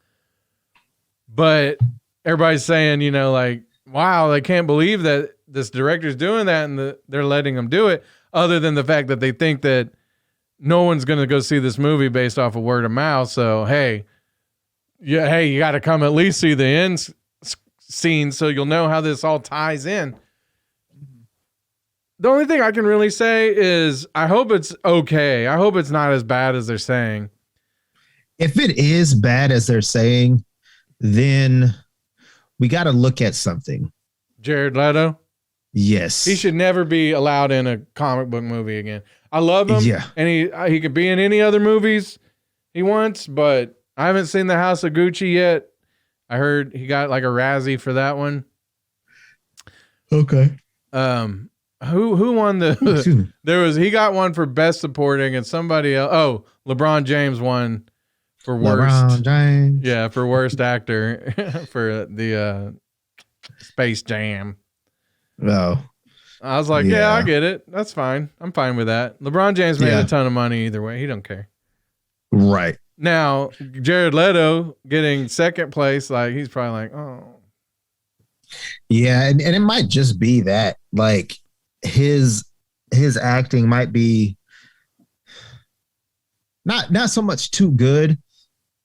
But everybody's saying, like, wow, they can't believe that this director's doing that and they're letting him do it, other than the fact that they think that no one's going to go see this movie based off of word of mouth. So, hey, yeah, hey, you got to come at least see the end scene so you'll know how this all ties in. The only thing I can really say is I hope it's okay. I hope it's not as bad as they're saying. If it is bad as they're saying, then we got to look at something. Jared Leto? Yes. He should never be allowed in a comic book movie again. I love him. Yeah. And he could be in any other movies he wants, but I haven't seen The House of Gucci yet. I heard he got like a Razzie for that one. Okay. Who won the he got one for best supporting and somebody else. Oh, LeBron James won for worst. LeBron James. Yeah, for worst actor for the Space Jam. Oh. I was like, yeah, I get it. That's fine. I'm fine with that. LeBron James made a ton of money either way. He don't care. Right. Now, Jared Leto getting second place, like he's probably like, oh. Yeah, and it might just be that like his acting might be not so much too good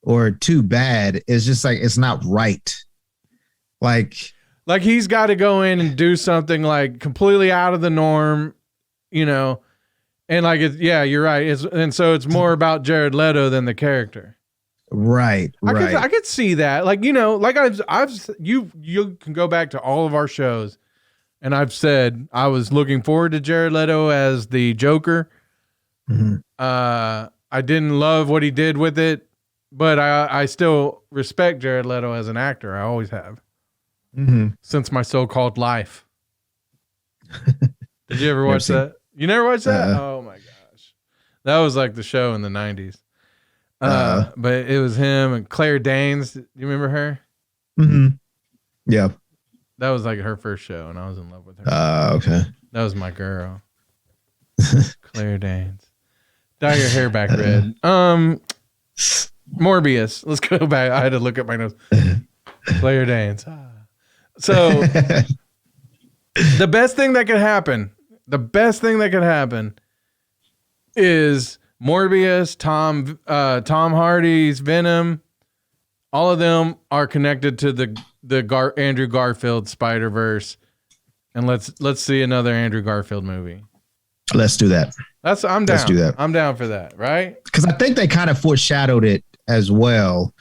or too bad. It's just like it's not right. Like he's got to go in and do something like completely out of the norm, you know. And like you're right. And so it's more about Jared Leto than the character. Right. I could see that. Like, you know, like you can go back to all of our shows and I've said I was looking forward to Jared Leto as the Joker. Mm-hmm. I didn't love what he did with it, but I still respect Jared Leto as an actor. I always have. Mm-hmm. Since my so-called life. Did you ever watch that? You never watched that? Oh my gosh. That was like the show in the 90s. But it was him and Claire Danes. Do you remember her? Mm-hmm. Yeah. That was like her first show, and I was in love with her. Okay. That was my girl. Claire Danes. Dye your hair back red. Morbius. Let's go back. I had to look at my notes. Claire Danes. So the best thing that could happen is Morbius, Tom Hardy's Venom. All of them are connected to the Andrew Garfield Snyder Verse, and let's see another Andrew Garfield movie. Let's do that. I'm down. Let's do that. I'm down for that. Right? Because I think they kind of foreshadowed it as well.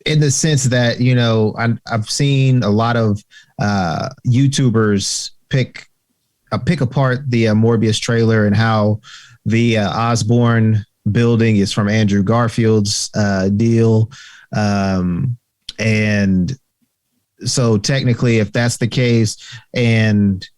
In the sense that, you know, I've seen a lot of YouTubers pick apart the Morbius trailer and how the Osborn building is from Andrew Garfield's deal. And so technically, if that's the case and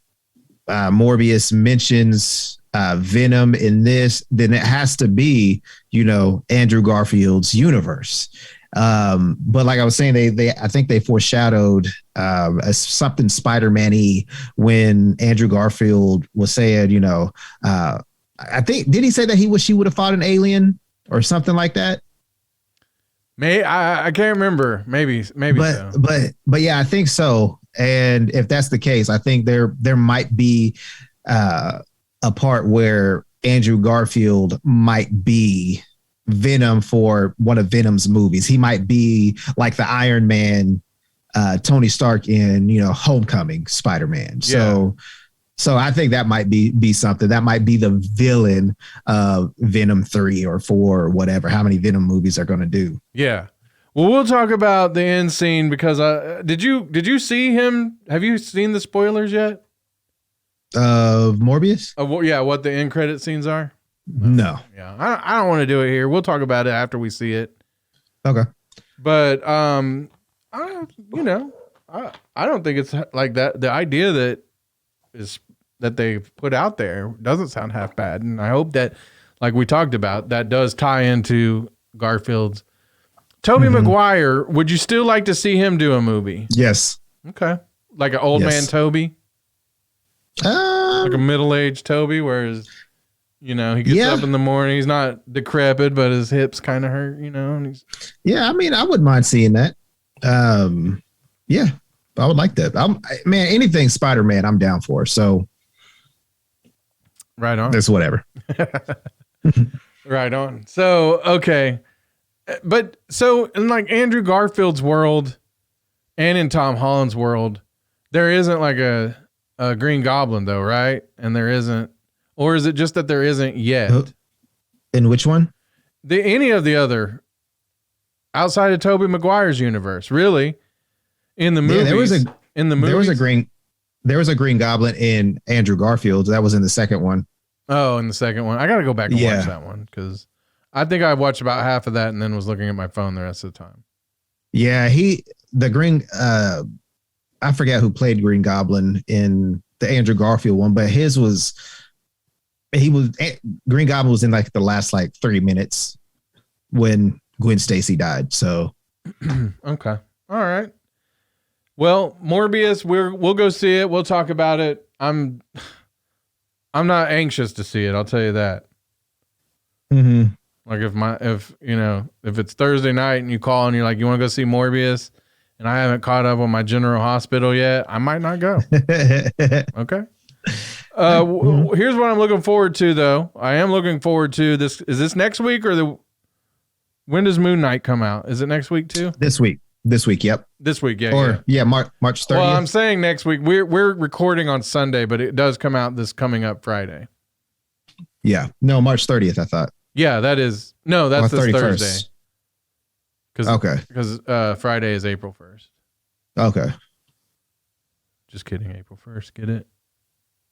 Morbius mentions Venom in this, then it has to be, you know, Andrew Garfield's universe. But like I was saying, I think they foreshadowed as something Spider-Man-y when Andrew Garfield was saying, you know, I think, did he say that he wish he would have fought an alien or something like that? I can't remember. Maybe so. But yeah, I think so. And if that's the case, I think there might be a part where Andrew Garfield might be Venom for one of Venom's movies. He might be like the Iron Man, Tony Stark in, you know, Homecoming Spider-Man. So I think that might be something. That might be the villain of Venom 3 or 4 or whatever, how many Venom movies are going to do. Yeah. Well, we'll talk about the end scene because did you see him? Have you seen the spoilers yet? Of Morbius? What the end credit scenes are? No. Yeah, I don't want to do it here. We'll talk about it after we see it. Okay. But I don't think it's like that. The idea that they put out there doesn't sound half bad, and I hope that, like we talked about, that does tie into Garfield's. Tobey Maguire, would you still like to see him do a movie? Yes. Okay. Like an old man Toby? Like a middle-aged Toby, whereas, you know, he gets up in the morning. He's not decrepit, but his hips kind of hurt, you know. And yeah, I mean, I wouldn't mind seeing that. Yeah, I would like that. Man, anything Spider-Man, I'm down for. So, right on. It's whatever. Right on. So, okay. But so in like Andrew Garfield's world and in Tom Holland's world, there isn't like a Green Goblin though, right? And there isn't, or is it just that there isn't yet? In which one? Any of the other outside of Tobey Maguire's universe, really? In the movies, there was a Green Goblin in Andrew Garfield. That was in the second one. Oh, in the second one, I got to go back and watch that one because I think I watched about half of that and then was looking at my phone the rest of the time. Yeah, I forget who played Green Goblin in the Andrew Garfield one, but Green Goblin was in like the last like 30 minutes when Gwen Stacy died. So, okay, all right. Well, Morbius, we'll go see it. We'll talk about it. I'm not anxious to see it. I'll tell you that. Mm-hmm. Like if it's Thursday night and you call and you're like, you want to go see Morbius, and I haven't caught up on my General Hospital yet, I might not go. Okay. Here's what I'm looking forward to, though. I am looking forward to this. Is this next week or when does Moon Knight come out? Is it next week too? This week. Yep. This week. Yeah. March 30th. Well, I'm saying next week. We're recording on Sunday, but it does come out this coming up Friday. Yeah. No, March 30th, I thought. Yeah, that's this Thursday. Because Friday is April 1st. Okay. Just kidding. April 1st. Get it?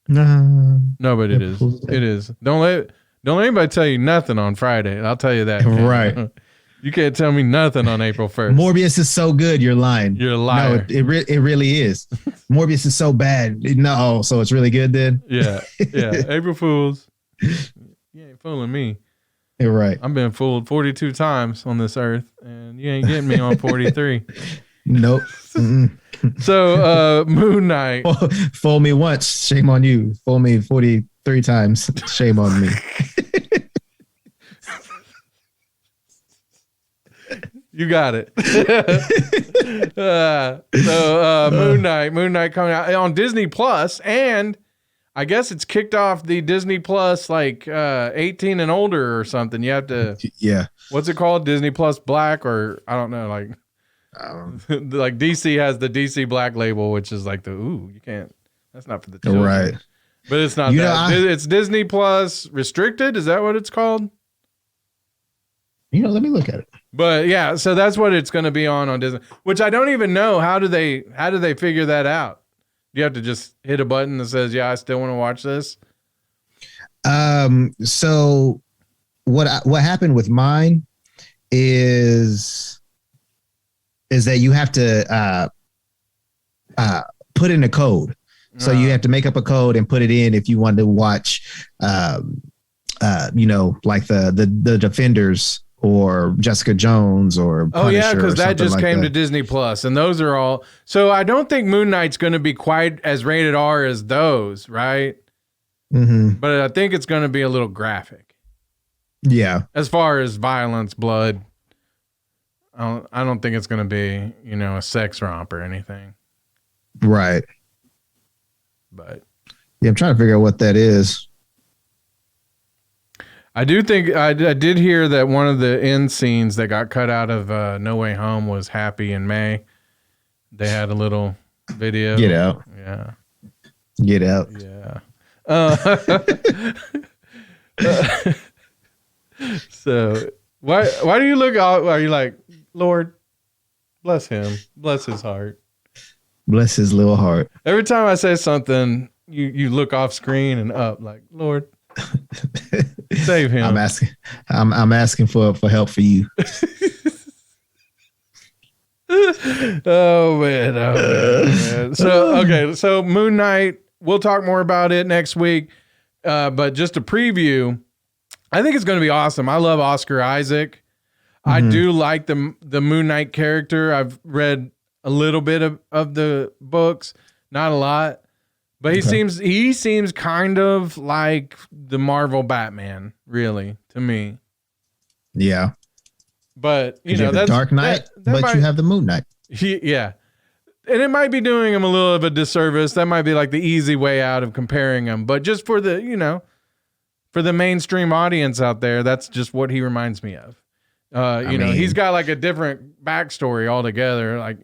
No, but it is. It is. Don't let anybody tell you nothing on Friday. I'll tell you that. Right. You can't tell me nothing on April 1st. Morbius is so good. You're lying. You're a liar. No, it really is. Morbius is so bad. No, so it's really good then? Yeah. April Fools. You ain't fooling me. You're right. I've been fooled 42 times on this earth, and you ain't getting me on 43. Nope. So, Moon Knight. Fool me once, shame on you. Fool me 43 times, shame on me. You got it. Moon Knight coming out on Disney Plus, and I guess it's kicked off the Disney Plus 18 and older or something. You have to, what's it called? Disney Plus Black, or I don't know, like DC has the DC Black label, which is like you can't. That's not for the children, right? But it's not it's Disney Plus Restricted. Is that what it's called? Let me look at it. But yeah, so that's what it's going to be on Disney, which I don't even know. How do they figure that out? Do you have to just hit a button that says, yeah, I still want to watch this? So what happened with mine is that you have to put in a code. So you have to make up a code and put it in if you want to watch, like the Defenders or Jessica Jones or Punisher, because that just came to Disney Plus, and those are all. So I don't think Moon Knight's going to be quite as rated R as those, right? Mm-hmm. But I think it's going to be a little graphic. Yeah, as far as violence, blood. I don't think it's going to be a sex romp or anything. Right. But yeah, I'm trying to figure out what that is. I do think I did hear that one of the end scenes that got cut out of No Way Home was Happy in May. They had a little video. Get out. Yeah. Get out. Yeah. So why do you look out? Are you like, Lord, bless him, bless his heart, bless his little heart? Every time I say something, you look off screen and up, like, Lord. Save him. I'm asking for help for you. Oh man. So Moon Knight, we'll talk more about it next week. But just a preview, I think it's going to be awesome. I love Oscar Isaac. Mm-hmm. I do like the Moon Knight character. I've read a little bit of the books, not a lot. But he seems kind of like the Marvel Batman, really, to me. Yeah. But you have the Dark Knight, but you have the Moon Knight. Yeah. And it might be doing him a little of a disservice. That might be like the easy way out of comparing him. But just for the, for the mainstream audience out there, that's just what he reminds me of. he's got like a different backstory altogether. Like,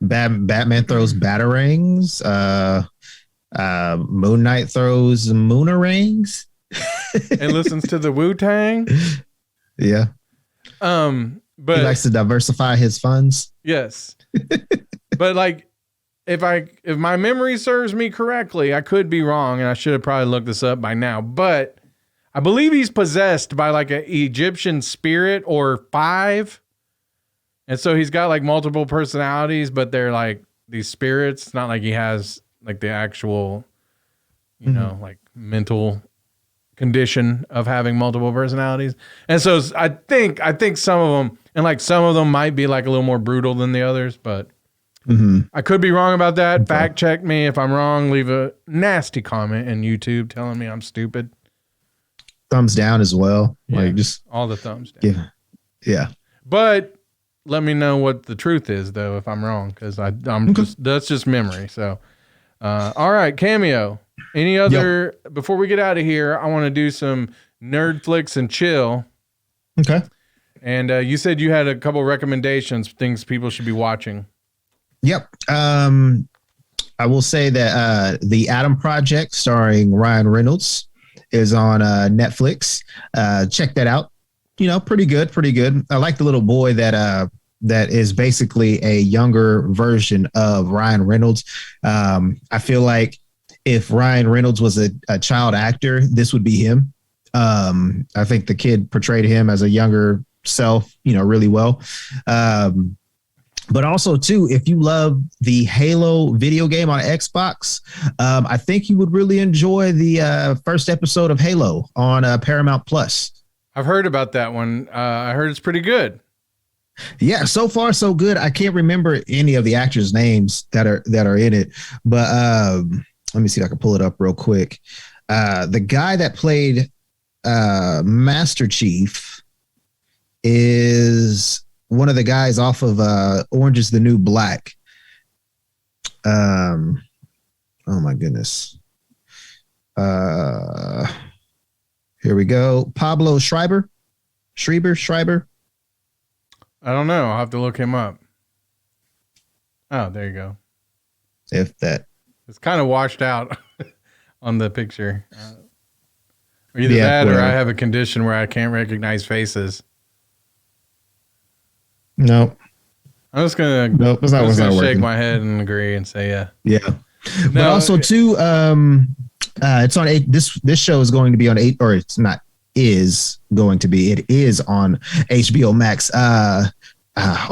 Batman throws batarangs. Moon Knight throws moonarangs. And listens to the Wu-Tang. Yeah. But he likes to diversify his funds. Yes. But like, if my memory serves me correctly, I could be wrong, and I should have probably looked this up by now, but I believe he's possessed by like an Egyptian spirit or 5. And so he's got like multiple personalities, but they're like these spirits. It's not like he has like the actual, like mental condition of having multiple personalities. And so I think some of them, and like some of them might be like a little more brutal than the others, but I could be wrong about that. Okay. Fact check me if I'm wrong. Leave a nasty comment in YouTube telling me I'm stupid. Thumbs down as well. Yeah, like just all the thumbs down. Yeah. But let me know what the truth is though if I'm wrong, because that's just memory. So all right, Cameo. Any other before we get out of here, I want to do some nerd flicks and chill. Okay. And you said you had a couple recommendations, things people should be watching. Yep. I will say that The Atom Project, starring Ryan Reynolds, is on Netflix. Check that out. Pretty good. I like the little boy that is basically a younger version of Ryan Reynolds. I feel like if Ryan Reynolds was a child actor, this would be him. I think the kid portrayed him as a younger self, really well. But also, too, if you love the Halo video game on Xbox, I think you would really enjoy the first episode of Halo on Paramount Plus. I've heard about that one. I heard it's pretty good. Yeah, so far so good. I can't remember any of the actors' names that are in it, but let me see if I can pull it up real quick. The guy that played Master Chief is one of the guys off of Orange is the New Black. Oh my goodness. Here we go. Pablo Schreiber. I don't know. I'll have to look him up. Oh, there you go. If that. It's kind of washed out on the picture. Either that or I have a condition where I can't recognize faces. Nope. I'm just gonna shake my head and agree and say yeah. Yeah. No, but also too, it's on this show is going to be on 8, or it's not is going to be. It is on HBO Max. Oh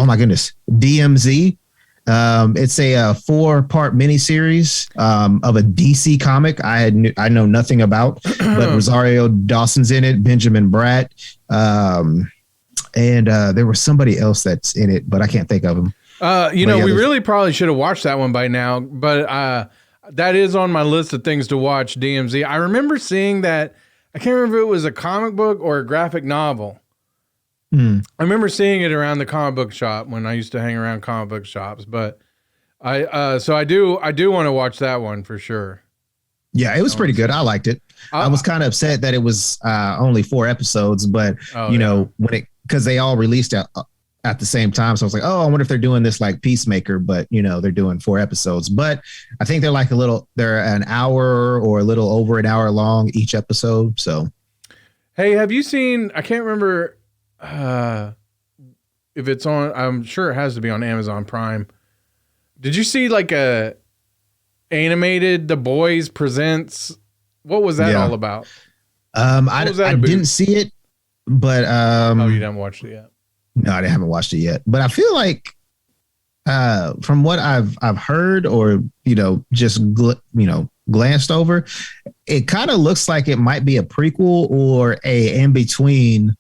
my goodness, DMZ. It's a 4-part miniseries of a DC comic I know nothing about, but Rosario Dawson's in it, Benjamin Bratt. And there was somebody else that's in it, but I can't think of him. We really probably should have watched that one by now, but that is on my list of things to watch, DMZ. I remember seeing that. I can't remember if it was a comic book or a graphic novel. I remember seeing it around the comic book shop when I used to hang around comic book shops, but I do want to watch that one for sure. Yeah, it was pretty good. I liked it. I was kind of upset that it was only 4 episodes, but because they all released at the same time. So I was like, oh, I wonder if they're doing this like Peacemaker, but they're doing 4 episodes. But I think they're an hour or a little over an hour long each episode. So, hey, have you seen? I can't remember if it's on. I'm sure it has to be on Amazon Prime. Did you see like a animated The Boys Presents? What was that all about? I didn't see it, but you didn't watch it yet. No, I haven't watched it yet, but I feel like from what I've heard or just glanced over, it kind of looks like it might be a prequel or a in between,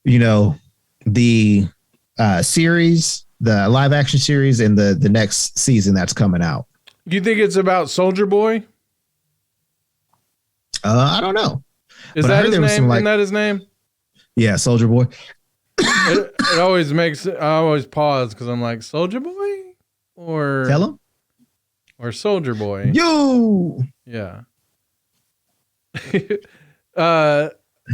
the series, the live action series, and the next season that's coming out. Do you think it's about Soldier Boy? I don't know. Is that his name? Isn't that his name? Yeah, Soldier Boy. It always makes I always pause because I'm like, Soldier Boy or Tell him or Soldier Boy. Yo. Yeah.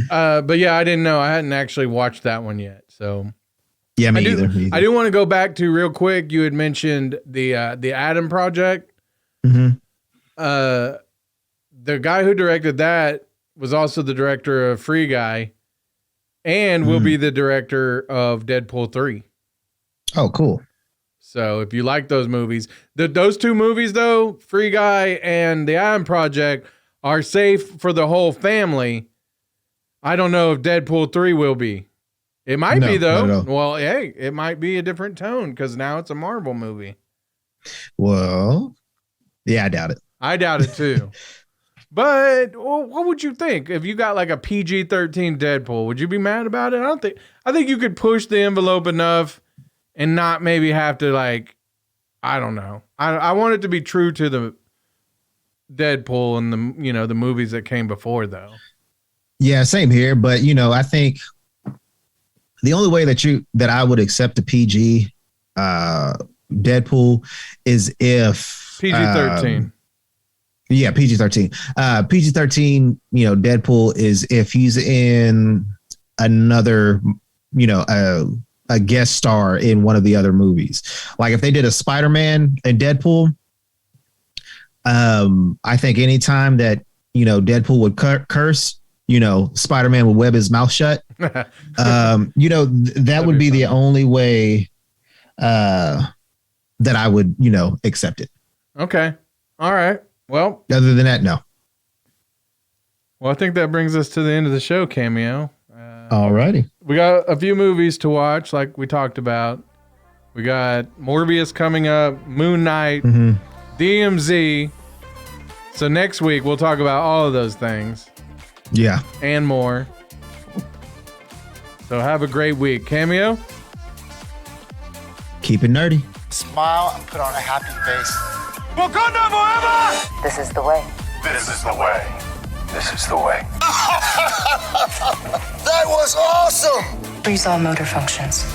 But yeah, I didn't know. I hadn't actually watched that one yet. So yeah, me either. I do want to go back to real quick. You had mentioned the Adam Project. Mm-hmm. The guy who directed that was also the director of Free Guy, and will be the director of Deadpool 3. Oh, cool. So if you like those movies, those two movies though, Free Guy and the Adam Project, are safe for the whole family. I don't know if Deadpool 3 will be. It might be though. Well, hey, it might be a different tone because now it's a Marvel movie. Well, yeah, I doubt it. I doubt it too. But what would you think if you got like a PG-13 Deadpool? Would you be mad about it? I think you could push the envelope enough and not maybe have to like, I don't know. I want it to be true to the Deadpool and the movies that came before though. Yeah, same here. But I think the only way that I would accept a PG Deadpool is if PG-13. Yeah, PG-13. PG-13, Deadpool is if he's in another, a guest star in one of the other movies. Like if they did a Spider-Man and Deadpool, I think anytime that, Deadpool would curse, Spider-Man would web his mouth shut. That would be the only way that I would, accept it. Okay. All right. Well, other than that, no. Well, I think that brings us to the end of the show, Cameo. All righty. We got a few movies to watch, like we talked about. We got Morbius coming up, Moon Knight, DMZ. So next week, we'll talk about all of those things. Yeah. And more. So have a great week. Cameo? Keep it nerdy. Smile and put on a happy face. Wakanda forever! This is the way. This is the way. This is the way. That was awesome! Freeze all motor functions.